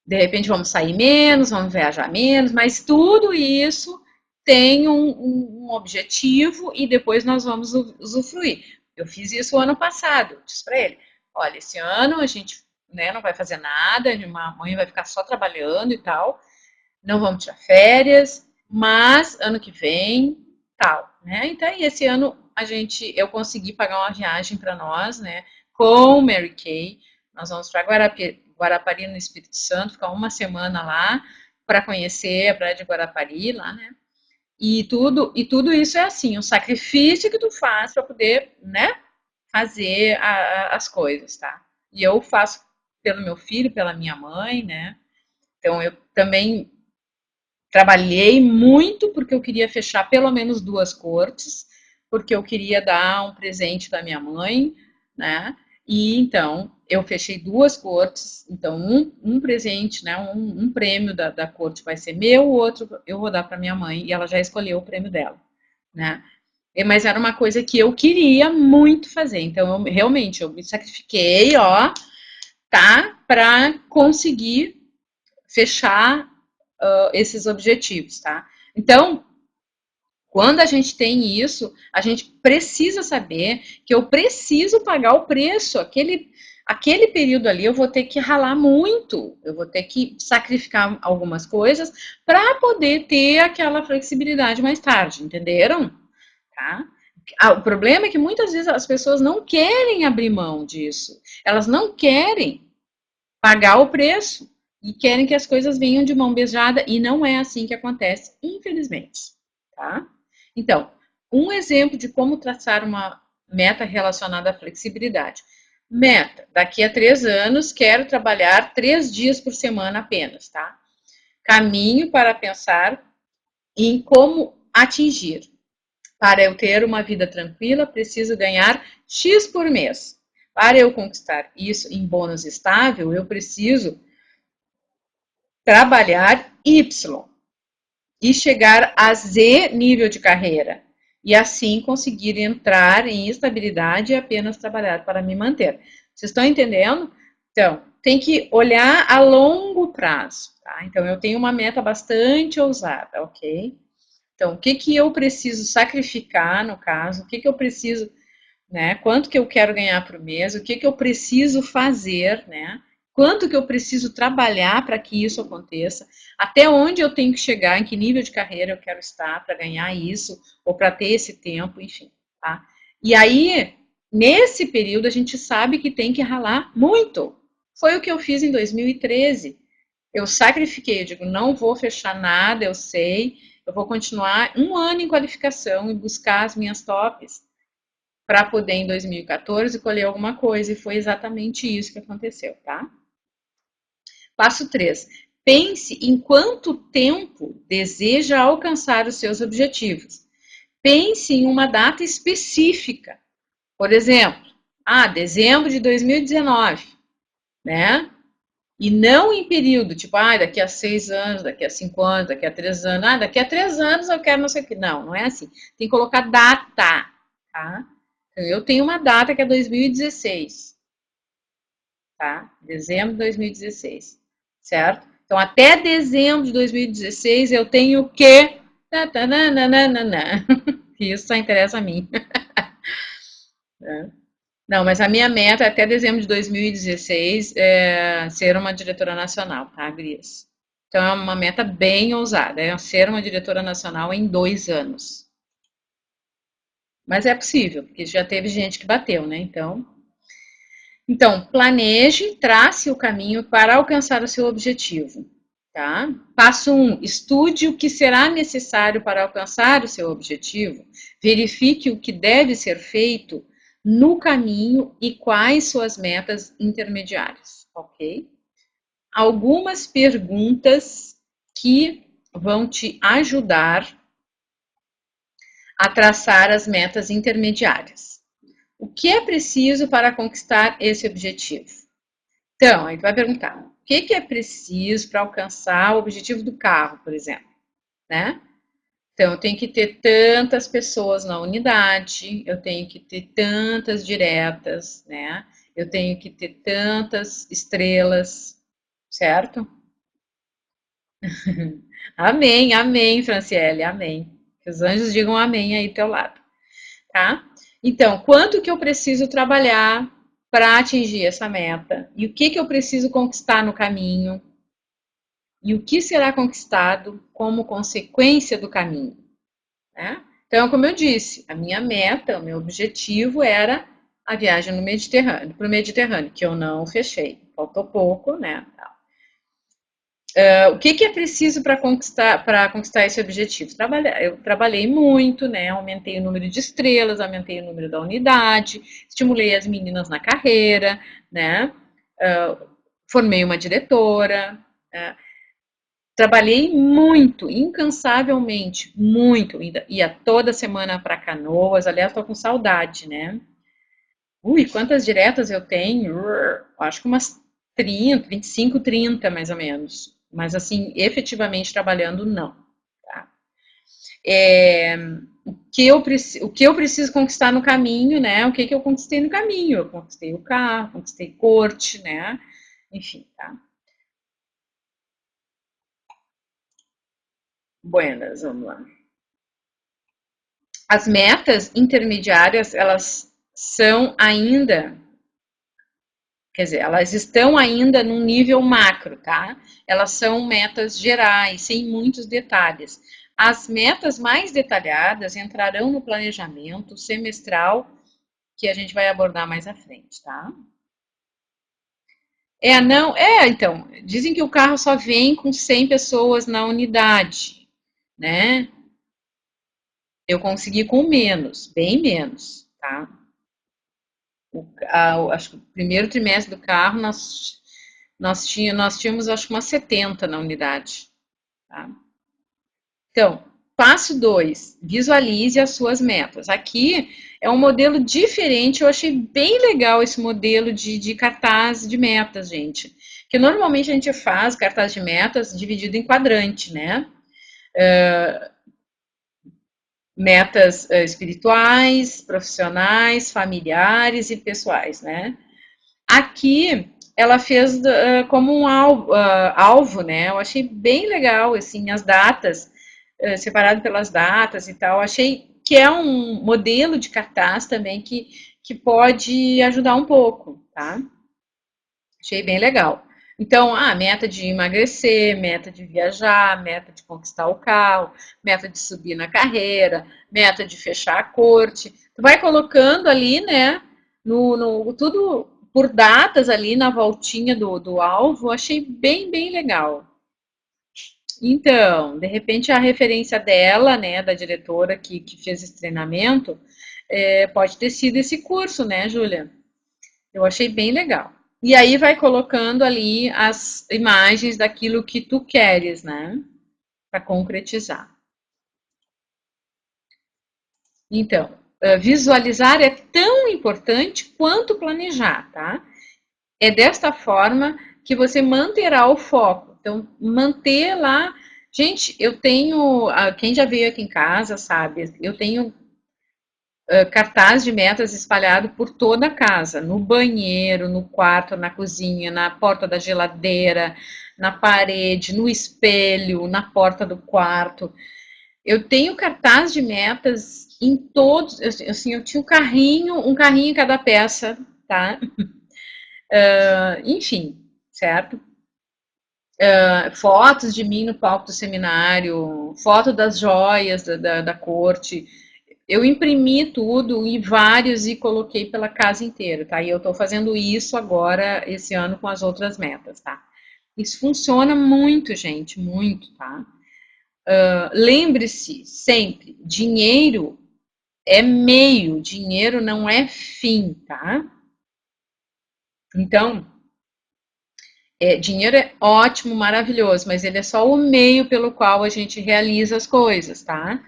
S1: de repente, vamos sair menos, vamos viajar menos, mas tudo isso tem um objetivo e depois nós vamos usufruir. Eu fiz isso o ano passado, disse para ele, olha, esse ano a gente né, não vai fazer nada, a mãe vai ficar só trabalhando e tal, não vamos tirar férias, mas ano que vem, tal, né? Então, esse ano eu consegui pagar uma viagem para nós, né? Com Mary Kay, nós vamos para Guarapari no Espírito Santo, ficar uma semana lá para conhecer a praia de Guarapari lá, né? E tudo isso é assim, um sacrifício que tu faz para poder, né? Fazer as coisas, tá? E eu faço pelo meu filho, pela minha mãe, né? Então eu também trabalhei muito porque eu queria fechar pelo menos 2 cortes, porque eu queria dar um presente da minha mãe, né? E então eu fechei 2 cortes, então um presente, né? Um prêmio da corte vai ser meu, o outro eu vou dar para minha mãe e ela já escolheu o prêmio dela, né? Mas era uma coisa que eu queria muito fazer, então realmente eu me sacrifiquei, ó, tá, para conseguir fechar esses objetivos, tá? Então, quando a gente tem isso, a gente precisa saber que eu preciso pagar o preço. Aquele período ali eu vou ter que ralar muito, eu vou ter que sacrificar algumas coisas para poder ter aquela flexibilidade mais tarde, entenderam? Tá? O problema é que muitas vezes as pessoas não querem abrir mão disso, elas não querem pagar o preço e querem que as coisas venham de mão beijada e não é assim que acontece, infelizmente, tá? Então, um exemplo de como traçar uma meta relacionada à flexibilidade. Meta, daqui a 3 anos quero trabalhar 3 dias por semana apenas, tá? Caminho para pensar em como atingir. Para eu ter uma vida tranquila, preciso ganhar X por mês. Para eu conquistar isso em bônus estável, eu preciso trabalhar Y e chegar a Z nível de carreira. E assim conseguir entrar em estabilidade e apenas trabalhar para me manter. Vocês estão entendendo? Então, tem que olhar a longo prazo. Tá? Então, eu tenho uma meta bastante ousada, ok? Então, o que eu preciso sacrificar, no caso? O que eu preciso, né? Quanto que eu quero ganhar por mês? O que eu preciso fazer, né? Quanto que eu preciso trabalhar para que isso aconteça? Até onde eu tenho que chegar? Em que nível de carreira eu quero estar para ganhar isso? Ou para ter esse tempo, enfim, tá? E aí, nesse período, a gente sabe que tem que ralar muito. Foi o que eu fiz em 2013. Eu sacrifiquei, eu digo, não vou fechar nada, eu sei, eu vou continuar 1 ano em qualificação e buscar as minhas tops para poder em 2014 colher alguma coisa, e foi exatamente isso que aconteceu, tá? Passo 3. Pense em quanto tempo deseja alcançar os seus objetivos. Pense em uma data específica. Por exemplo, dezembro de 2019, né? E não em período, tipo, daqui a 6 anos, daqui a 5 anos, daqui a 3 anos, daqui a 3 anos eu quero não sei o que. Não, não é assim. Tem que colocar data, tá? Então, eu tenho uma data que é 2016, tá? Dezembro de 2016, certo? Então, até dezembro de 2016 eu tenho que... Isso só interessa a mim. Não, mas a minha meta até dezembro de 2016 é ser uma diretora nacional, tá, Gurias? Então é uma meta bem ousada, é ser uma diretora nacional em 2 anos. Mas é possível, porque já teve gente que bateu, né? Então. Então, planeje, trace o caminho para alcançar o seu objetivo. Tá? Passo 1, estude o que será necessário para alcançar o seu objetivo. Verifique o que deve ser feito no caminho e quais suas metas intermediárias, ok? Algumas perguntas que vão te ajudar a traçar as metas intermediárias. O que é preciso para conquistar esse objetivo? Então, aí tu vai perguntar, o que é preciso para alcançar o objetivo do carro, por exemplo, né? Então, eu tenho que ter tantas pessoas na unidade, eu tenho que ter tantas diretas, né? Eu tenho que ter tantas estrelas, certo? Amém, amém, Franciele, amém. Que os anjos digam amém aí do teu lado, tá? Então, quanto que eu preciso trabalhar para atingir essa meta? E o que eu preciso conquistar no caminho? E o que será conquistado como consequência do caminho, né? Então, como eu disse, a minha meta, o meu objetivo era a viagem no Mediterrâneo, para o Mediterrâneo, que eu não fechei. Faltou pouco, né? O que é preciso para conquistar esse objetivo? Eu trabalhei muito, né? Aumentei o número de estrelas, aumentei o número da unidade, estimulei as meninas na carreira, né? Formei uma diretora, né? Trabalhei muito, incansavelmente, muito. Ia toda semana para Canoas, aliás, estou com saudade, né? Ui, quantas diretas eu tenho? Acho que umas 30, 25, 30 mais ou menos. Mas assim, efetivamente trabalhando, não. Tá? O que eu preciso conquistar no caminho, né? O que eu conquistei no caminho? Eu conquistei o carro, conquistei corte, né? Enfim, tá? Buenas, vamos lá. As metas intermediárias, elas são ainda, quer dizer, elas estão ainda num nível macro, tá? Elas são metas gerais, sem muitos detalhes. As metas mais detalhadas entrarão no planejamento semestral que a gente vai abordar mais à frente, tá? Então, dizem que o carro só vem com 100 pessoas na unidade, né? Eu consegui com menos, bem menos, tá? Acho que o primeiro trimestre do carro nós tínhamos acho que umas 70 na unidade. Tá? Então, passo 2, visualize as suas metas. Aqui é um modelo diferente, eu achei bem legal esse modelo de cartaz de metas, gente. Que normalmente a gente faz cartaz de metas dividido em quadrante, né? Metas espirituais, profissionais, familiares e pessoais, né? Aqui ela fez como um alvo, né? Eu achei bem legal, assim, as datas, separado pelas datas e tal. Achei que é um modelo de cartaz também que pode ajudar um pouco, tá? Achei bem legal. Então, meta de emagrecer, meta de viajar, meta de conquistar o carro, meta de subir na carreira, meta de fechar a corte. Tu vai colocando ali, né, tudo por datas ali na voltinha do alvo, achei bem, bem legal. Então, de repente a referência dela, né, da diretora que fez esse treinamento, pode ter sido esse curso, né, Júlia? Eu achei bem legal. E aí vai colocando ali as imagens daquilo que tu queres, né? Para concretizar. Então, visualizar é tão importante quanto planejar, tá? É desta forma que você manterá o foco. Então, manter lá. Gente, eu tenho. Quem já veio aqui em casa sabe, eu tenho cartaz de metas espalhado por toda a casa, no banheiro, no quarto, na cozinha, na porta da geladeira, na parede, no espelho, na porta do quarto. Eu tenho cartaz de metas em todos, assim, eu tinha um carrinho em cada peça, tá? Enfim, certo? Fotos de mim no palco do seminário, foto das joias da corte. eu imprimi tudo e vários e coloquei pela casa inteira, tá? E eu tô fazendo isso agora, esse ano, com as outras metas, tá? Isso funciona muito, gente, muito, tá? Lembre-se sempre, dinheiro é meio, dinheiro não é fim, tá? Então, dinheiro é ótimo, maravilhoso, mas ele é só o meio pelo qual a gente realiza as coisas, tá?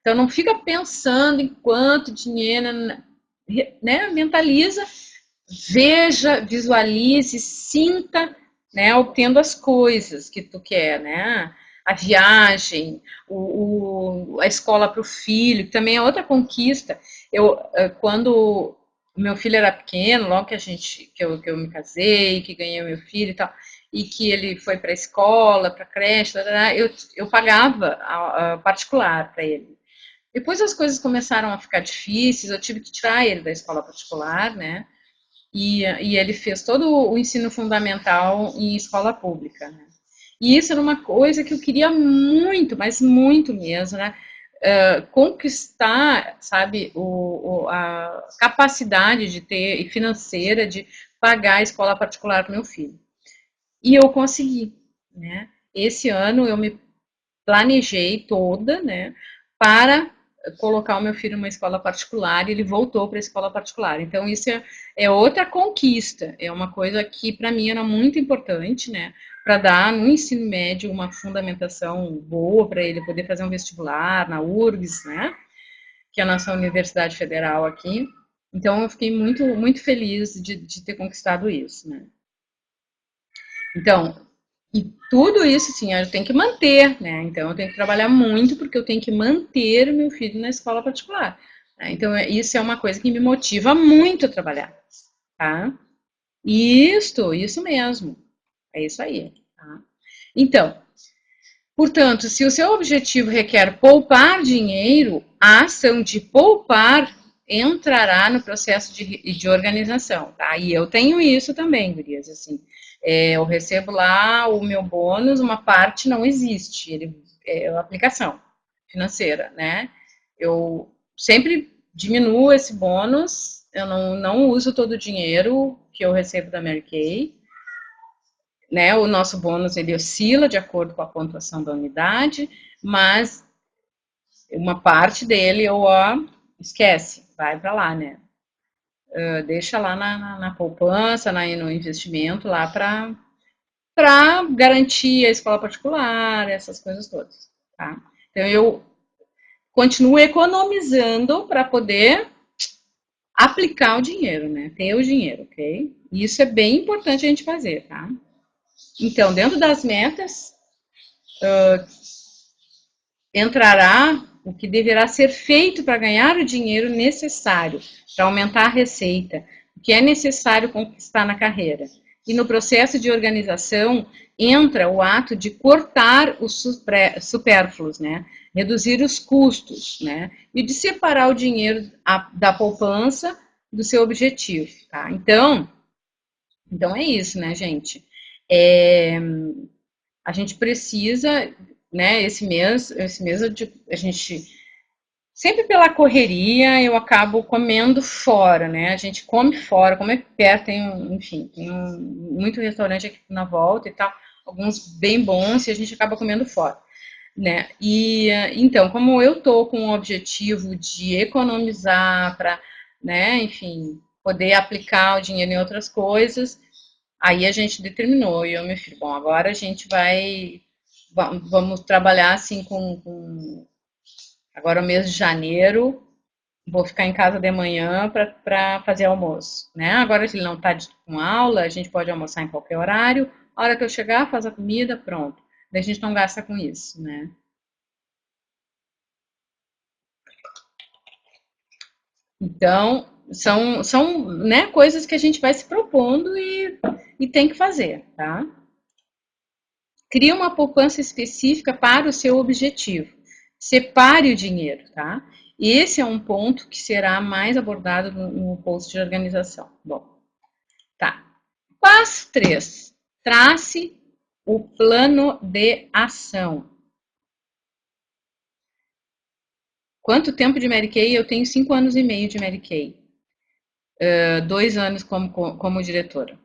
S1: Então não fica pensando em quanto dinheiro, né? Mentaliza, veja, visualize, sinta, né? Obtendo as coisas que tu quer, né? A viagem, a escola para o filho, que também é outra conquista. Quando o meu filho era pequeno, logo que eu me casei, que ganhei o meu filho e tal, e que ele foi para a escola, para a creche, eu pagava a particular para ele. Depois as coisas começaram a ficar difíceis, eu tive que tirar ele da escola particular, né? E ele fez todo o ensino fundamental em escola pública, né? E isso era uma coisa que eu queria muito, mas muito mesmo, né? Conquistar, sabe, a capacidade de ter e financeira de pagar a escola particular para meu filho. E eu consegui, né? Esse ano eu me planejei toda, né, para colocar o meu filho numa escola particular e ele voltou para a escola particular. Então, isso é outra conquista, é uma coisa que para mim era muito importante, né, para dar no ensino médio uma fundamentação boa para ele poder fazer um vestibular na URGS, né, que é a nossa universidade federal aqui. Então, eu fiquei muito, muito feliz de ter conquistado isso, né. Então, e tudo isso, sim, eu tenho que manter, né? Então, eu tenho que trabalhar muito porque eu tenho que manter o meu filho na escola particular. Né? Então, isso é uma coisa que me motiva muito a trabalhar, tá? Isso mesmo. É isso aí, tá? Então, portanto, se o seu objetivo requer poupar dinheiro, a ação de poupar entrará no processo de organização, tá? E eu tenho isso também, gurias, assim. Eu recebo lá o meu bônus, uma parte não existe, ele é uma aplicação financeira, né? Eu sempre diminuo esse bônus, eu não uso todo o dinheiro que eu recebo da Mary Kay, né? O nosso bônus ele oscila de acordo com a pontuação da unidade, mas uma parte dele esquece, vai para lá, né? Deixa lá na poupança, no investimento lá para garantir a escola particular, essas coisas todas, tá? Então eu continuo economizando para poder aplicar o dinheiro, né? Ter o dinheiro, ok? E isso é bem importante a gente fazer, tá? Então, dentro das metas, entrará o que deverá ser feito para ganhar o dinheiro necessário para aumentar a receita, o que é necessário conquistar na carreira. E no processo de organização entra o ato de cortar os supérfluos, né? Reduzir os custos, né? E de separar o dinheiro da poupança do seu objetivo, tá? Então é isso, né, gente? A gente precisa, né, esse mês a gente sempre pela correria eu acabo comendo fora, né? A gente come fora, como é perto, enfim, tem muito restaurante aqui na volta e tal, alguns bem bons e a gente acaba comendo fora, né? E então, como eu tô com o objetivo de economizar para, né, enfim, poder aplicar o dinheiro em outras coisas, aí a gente determinou, e eu e meu filho, bom, agora a gente vamos trabalhar assim agora o mês de janeiro, vou ficar em casa de manhã para fazer almoço, né? Agora se ele não está com aula, a gente pode almoçar em qualquer horário, a hora que eu chegar, faz a comida, pronto. Daí a gente não gasta com isso, né? Então, são né, coisas que a gente vai se propondo e tem que fazer, tá? Crie uma poupança específica para o seu objetivo. Separe o dinheiro, tá? Esse é um ponto que será mais abordado no post de organização. Bom, tá. Passo 3. Trace o plano de ação. Quanto tempo de Mary Kay? Eu tenho 5 anos e meio de Mary Kay. 2 anos como diretora.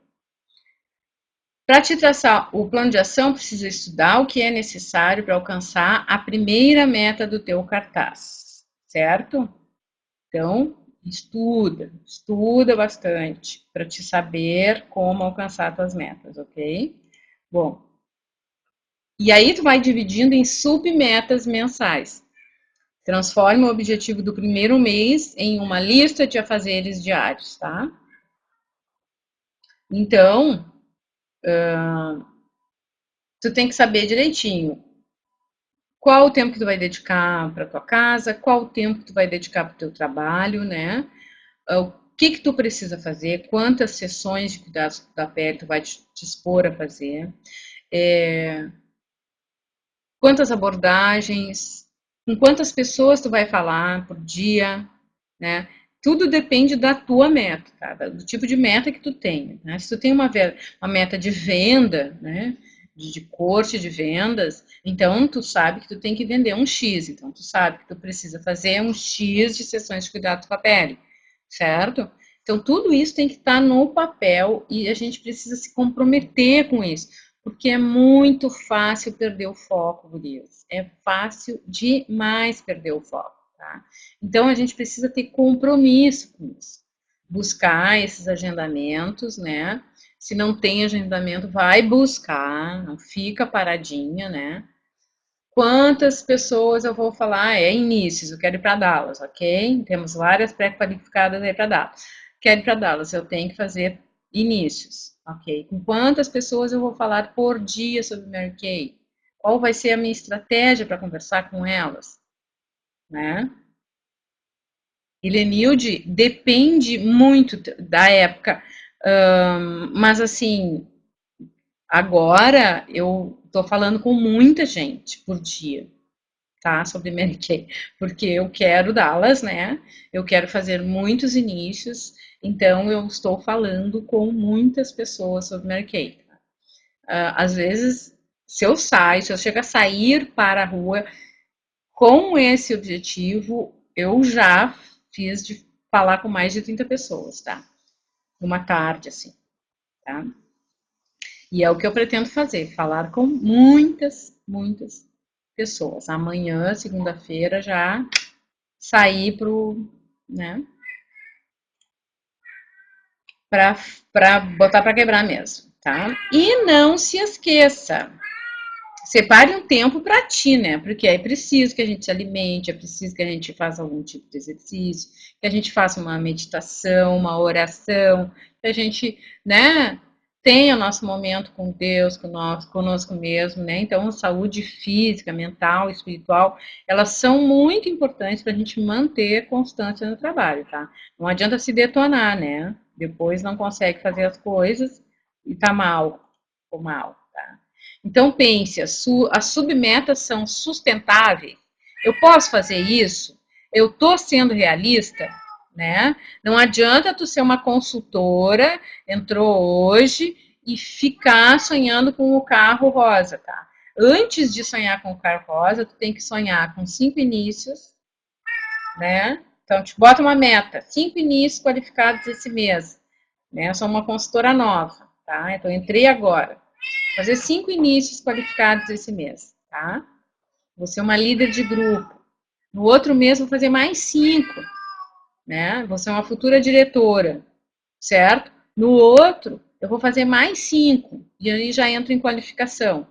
S1: Para te traçar o plano de ação, precisa estudar o que é necessário para alcançar a primeira meta do teu cartaz, certo? Então, estuda bastante para te saber como alcançar tuas metas, ok? Bom, e aí tu vai dividindo em submetas mensais. Transforme o objetivo do primeiro mês em uma lista de afazeres diários, tá? Então, tu tem que saber direitinho qual o tempo que tu vai dedicar para tua casa, qual o tempo que tu vai dedicar para o teu trabalho, né? O que tu precisa fazer, quantas sessões de cuidados da pele tu vai te expor a fazer, quantas abordagens, com quantas pessoas tu vai falar por dia, né? Tudo depende da tua meta, tá? Do tipo de meta que tu tem, né? Se tu tem uma meta de venda, né? De corte de vendas, então tu sabe que tu tem que vender um X, então tu sabe que tu precisa fazer um X de sessões de cuidado com a pele, certo? Então tudo isso tem que estar no papel e a gente precisa se comprometer com isso, porque é muito fácil perder o foco, gurias. É fácil demais perder o foco. Tá? Então, a gente precisa ter compromisso com isso. Buscar esses agendamentos, né? Se não tem agendamento, vai buscar, não fica paradinha, né? Quantas pessoas eu vou falar? É inícios, eu quero ir para Dallas, ok? Temos várias pré-qualificadas aí para Dallas. Quero ir para Dallas, eu tenho que fazer inícios, ok? Com quantas pessoas eu vou falar por dia sobre Mary Kay? Qual vai ser a minha estratégia para conversar com elas? Né? Helenilde depende muito da época, mas assim, agora eu tô falando com muita gente por dia, tá? Sobre Mary Kay, porque eu quero dá-las, né? Eu quero fazer muitos inícios, então eu estou falando com muitas pessoas sobre Mary Kay. Às vezes, se eu chego a sair para a rua com esse objetivo, eu já fiz de falar com mais de 30 pessoas, tá? Uma tarde, assim, tá? E é o que eu pretendo fazer, falar com muitas pessoas. Amanhã, segunda-feira, já sair pro, né? Para botar para quebrar mesmo, tá? E não se esqueça, separe um tempo para ti, né? Porque é preciso que a gente se alimente, é preciso que a gente faça algum tipo de exercício, que a gente faça uma meditação, uma oração, que a gente, né, tenha o nosso momento com Deus, conosco mesmo, né? Então, saúde física, mental, espiritual, elas são muito importantes para a gente manter constância no trabalho, tá? Não adianta se detonar, né? Depois não consegue fazer as coisas e tá mal, ficou mal, tá? Então pense, as submetas são sustentáveis. Eu posso fazer isso? Eu estou sendo realista? Né? Não adianta tu ser uma consultora, entrou hoje e ficar sonhando com o carro rosa, tá? Antes de sonhar com o carro rosa, tu tem que sonhar com 5 inícios, né? Então, te bota uma meta, 5 inícios qualificados esse mês, né? Eu sou uma consultora nova, tá? Então, entrei agora. Fazer 5 inícios qualificados esse mês, tá? Vou ser uma líder de grupo. No outro mês, vou fazer mais 5, né? Vou ser uma futura diretora, certo? No outro, eu vou fazer mais 5, e aí já entro em qualificação.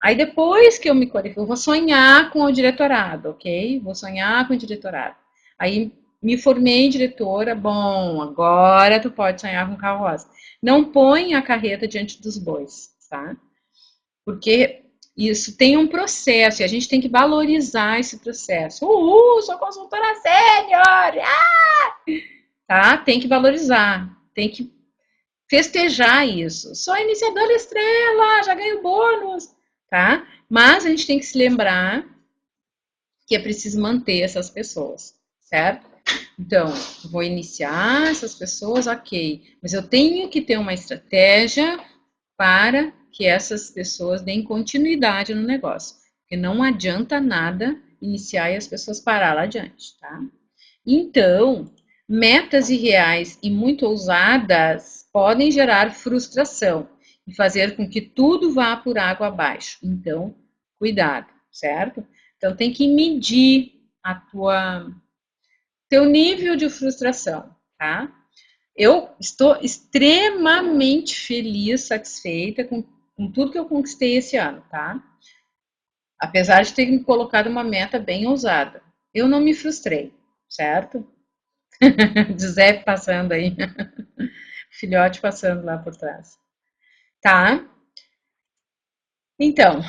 S1: Aí depois que eu me qualifico, eu vou sonhar com o diretorado, ok? Vou sonhar com o diretorado. Aí me formei em diretora, bom, agora tu pode sonhar com carro rosa. Não põe a carreta diante dos bois, tá? Porque isso tem um processo e a gente tem que valorizar esse processo. Sou consultora sênior! Tá? Tem que valorizar, tem que festejar isso. Sou iniciadora estrela, já ganho bônus, tá? Mas a gente tem que se lembrar que é preciso manter essas pessoas, certo? Então, vou iniciar essas pessoas, ok, mas eu tenho que ter uma estratégia para que essas pessoas deem continuidade no negócio. Porque não adianta nada iniciar e as pessoas parar lá adiante, tá? Então, metas irreais e muito ousadas podem gerar frustração e fazer com que tudo vá por água abaixo. Então, cuidado, certo? Então, tem que medir a teu nível de frustração, tá? Eu estou extremamente feliz, satisfeita com tudo que eu conquistei esse ano, tá? Apesar de ter me colocado uma meta bem ousada. Eu não me frustrei, certo? Giuseppe passando aí, filhote passando lá por trás. Tá? Então,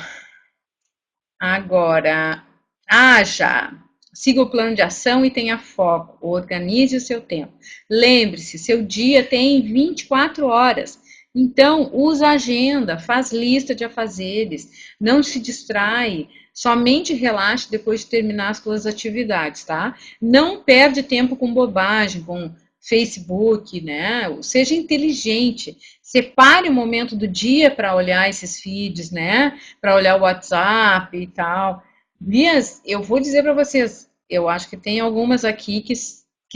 S1: agora, haja. Siga o plano de ação e tenha foco. Organize o seu tempo. Lembre-se, seu dia tem 24 horas. Então, usa a agenda, faz lista de afazeres, não se distrai, somente relaxe depois de terminar as suas atividades, tá? Não perde tempo com bobagem, com Facebook, né? Seja inteligente. Separe o momento do dia para olhar esses feeds, né? Para olhar o WhatsApp e tal. Lias, eu vou dizer para vocês, eu acho que tem algumas aqui que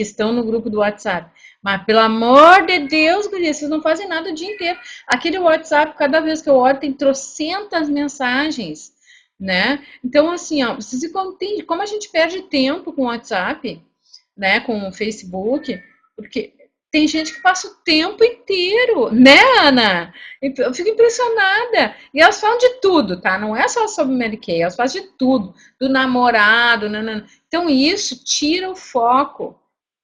S1: estão no grupo do WhatsApp. Mas, pelo amor de Deus, gurias, vocês não fazem nada o dia inteiro. Aquele WhatsApp, cada vez que eu olho, tem trocentas mensagens, né? Então, assim, ó, vocês entendem como a gente perde tempo com o WhatsApp, né? Com o Facebook, porque tem gente que passa o tempo inteiro, né, Ana? Eu fico impressionada. E elas falam de tudo, tá? Não é só sobre Mary Kay, elas falam de tudo. Do namorado, nanana. Então isso tira o foco.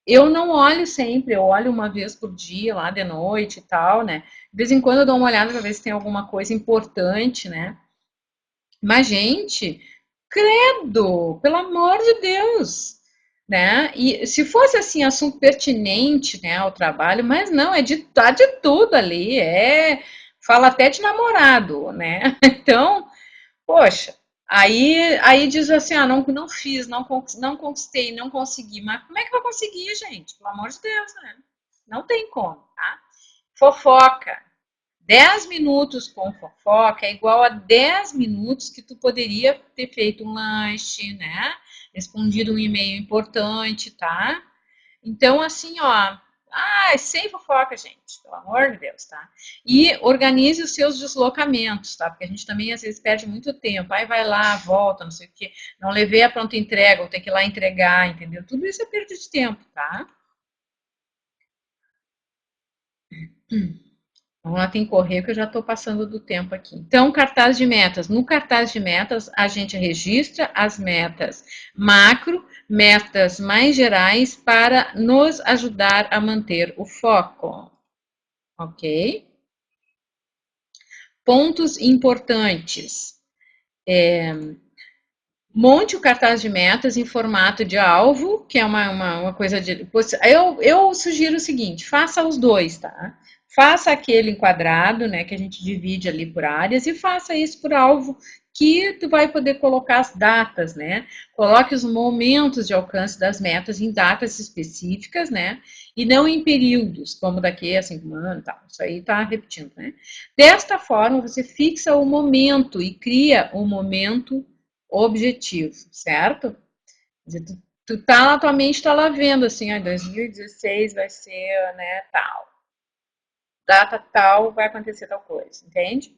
S1: Eu não olho sempre, eu olho uma vez por dia, lá de noite e tal, né? De vez em quando eu dou uma olhada para ver se tem alguma coisa importante, né? Mas, gente, credo, pelo amor de Deus, né? E se fosse assim assunto pertinente, né, ao trabalho, mas não, é tá de tudo ali, fala até de namorado, né? Então, poxa, aí diz assim, ah, não fiz, não conquistei, não consegui, mas como é que vai conseguir, gente? Pelo amor de Deus, né? Não tem como, tá? Fofoca. 10 minutos com fofoca é igual a 10 minutos que tu poderia ter feito um lanche, né? Respondido um e-mail importante, tá? Então, assim, ó, sem fofoca, gente, pelo amor de Deus, tá? E organize os seus deslocamentos, tá? Porque a gente também às vezes perde muito tempo. Aí vai lá, volta, não sei o quê. Não levei a pronta entrega, vou ter que ir lá entregar, entendeu? Tudo isso é perda de tempo, tá? Vamos lá, tem que correr que eu já estou passando do tempo aqui. Então, cartaz de metas. No cartaz de metas, a gente registra as metas macro, metas mais gerais, para nos ajudar a manter o foco. Ok? Pontos importantes. Monte o cartaz de metas em formato de alvo, que é uma coisa de. Eu sugiro o seguinte: faça os dois, tá? Faça aquele enquadrado, né, que a gente divide ali por áreas, e faça isso por alvo, que tu vai poder colocar as datas, né? Coloque os momentos de alcance das metas em datas específicas, né? E não em períodos, como daqui a 5 anos, tal. Isso aí tá repetindo, né? Desta forma, você fixa o momento e cria um momento objetivo, certo? Tu tá lá, tua mente tá lá vendo assim, 2016 vai ser, né, tal. Data tal vai acontecer tal coisa, entende?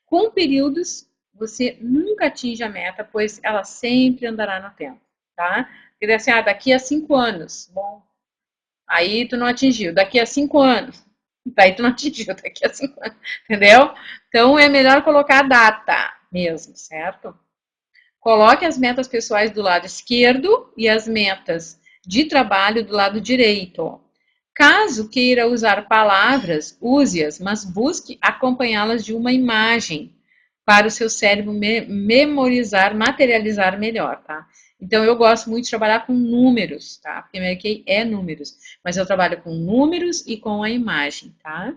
S1: Com períodos, você nunca atinge a meta, pois ela sempre andará no tempo, tá? Porque assim, daqui a 5 anos, bom, aí tu não atingiu, daqui a 5 anos, daí tu não atingiu, daqui a 5 anos, entendeu? Então é melhor colocar a data mesmo, certo? Coloque as metas pessoais do lado esquerdo e as metas de trabalho do lado direito. Caso queira usar palavras, use-as, mas busque acompanhá-las de uma imagem para o seu cérebro memorizar, materializar melhor, tá? Então eu gosto muito de trabalhar com números, tá? Porque Mary Kay é números, mas eu trabalho com números e com a imagem, tá?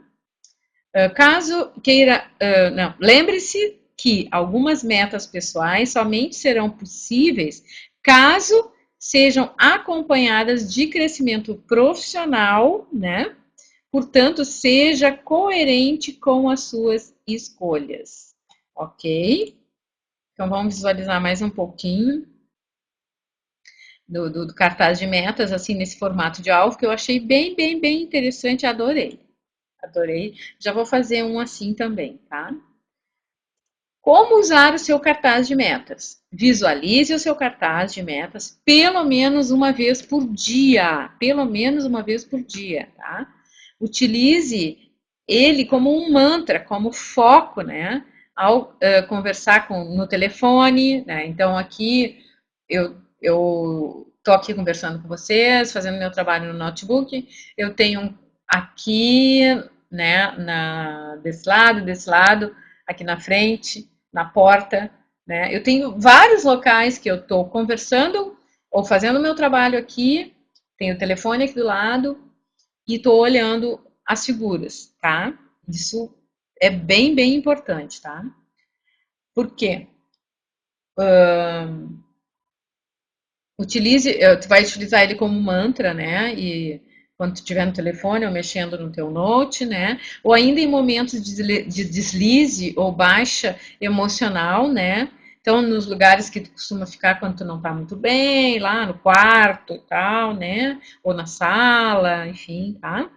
S1: Caso queira, não, lembre-se que algumas metas pessoais somente serão possíveis caso sejam acompanhadas de crescimento profissional, né? Portanto, seja coerente com as suas escolhas, ok? Então, vamos visualizar mais um pouquinho. do cartaz de metas, assim, nesse formato de alvo, que eu achei bem, bem, bem interessante, adorei. Adorei. Já vou fazer um assim também, tá? Como usar o seu cartaz de metas? Visualize o seu cartaz de metas pelo menos uma vez por dia. Pelo menos uma vez por dia, tá? Utilize ele como um mantra, como foco, né? Ao conversar no telefone, né? Então aqui eu tô aqui conversando com vocês, fazendo meu trabalho no notebook. Eu tenho aqui, né, desse lado, aqui na frente, na porta, né? Eu tenho vários locais que eu estou conversando ou fazendo o meu trabalho aqui, tenho o telefone aqui do lado e estou olhando as figuras, tá? Isso é bem, bem importante, tá? Por quê? Tu vai utilizar ele como mantra, né? E quando tu estiver no telefone ou mexendo no teu note, né? Ou ainda em momentos de deslize ou baixa emocional, né? Então, nos lugares que tu costuma ficar quando tu não tá muito bem, lá no quarto e tal, né? Ou na sala, enfim, tá?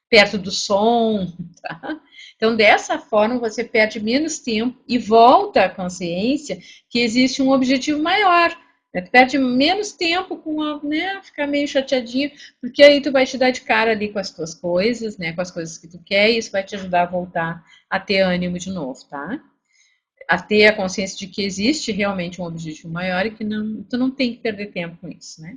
S1: Perto do som, tá? Então, dessa forma, você perde menos tempo e volta à consciência que existe um objetivo maior, né? Tu perde menos tempo com a, né, ficar meio chateadinho, porque aí tu vai te dar de cara ali com as tuas coisas, né, com as coisas que tu quer, e isso vai te ajudar a voltar a ter ânimo de novo, tá? A ter a consciência de que existe realmente um objetivo maior e que não, tu não tem que perder tempo com isso, né?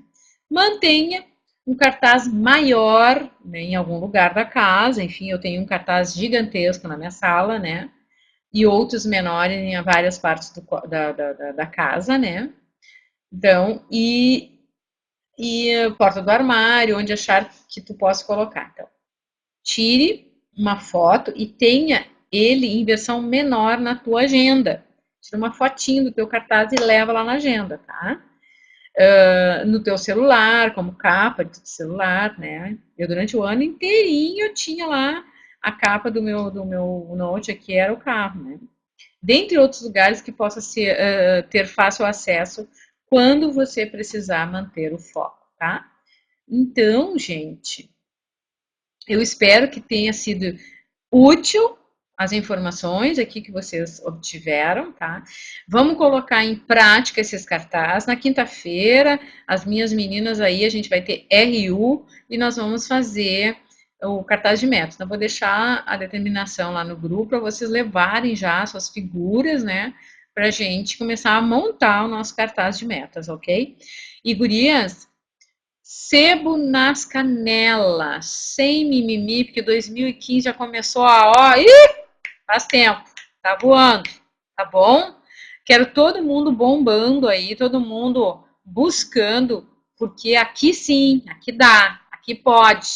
S1: Mantenha um cartaz maior, né, em algum lugar da casa, enfim, eu tenho um cartaz gigantesco na minha sala, né? E outros menores em várias partes da casa, né? Então, porta do armário, onde achar que tu possa colocar. Então, tire uma foto e tenha ele em versão menor na tua agenda. Tira uma fotinho do teu cartaz e leva lá na agenda, tá? No teu celular, como capa de celular, né? Eu durante o ano inteirinho eu tinha lá a capa do meu note aqui era o carro, né? Dentre outros lugares que possa ter fácil acesso quando você precisar manter o foco, tá? Então, gente, eu espero que tenha sido útil as informações aqui que vocês obtiveram, tá? Vamos colocar em prática esses cartazes. Na quinta-feira, as minhas meninas aí, a gente vai ter RU e nós vamos fazer o cartaz de metas. Então, vou deixar a determinação lá no grupo para vocês levarem já suas figuras, né? Para a gente começar a montar o nosso cartaz de metas, ok? E gurias, sebo nas canelas, sem mimimi, porque 2015 já começou a ó, faz tempo, tá voando, tá bom? Quero todo mundo bombando aí, todo mundo buscando, porque aqui sim, aqui dá, aqui pode,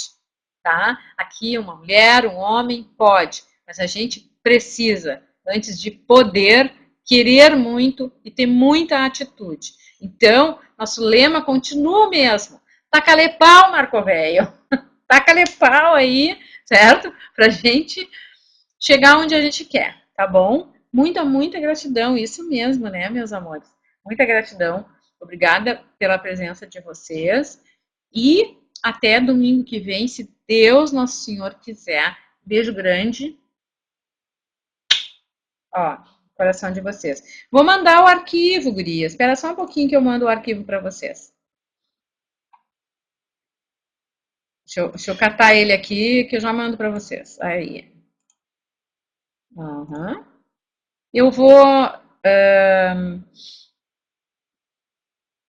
S1: tá? Aqui uma mulher, um homem pode, mas a gente precisa, antes de poder, querer muito e ter muita atitude. Então, nosso lema continua o mesmo. Taca-lhe pau, Marco Velho. Taca-lhe pau aí, certo? Pra gente chegar onde a gente quer, tá bom? Muita, muita gratidão, isso mesmo, né, meus amores? Muita gratidão. Obrigada pela presença de vocês. E até domingo que vem, se Deus Nosso Senhor quiser. Beijo grande. Ó, coração de vocês. Vou mandar o arquivo, gurias. Espera só um pouquinho que eu mando o arquivo para vocês. Deixa eu catar ele aqui que eu já mando para vocês. Aí. Uhum. Eu vou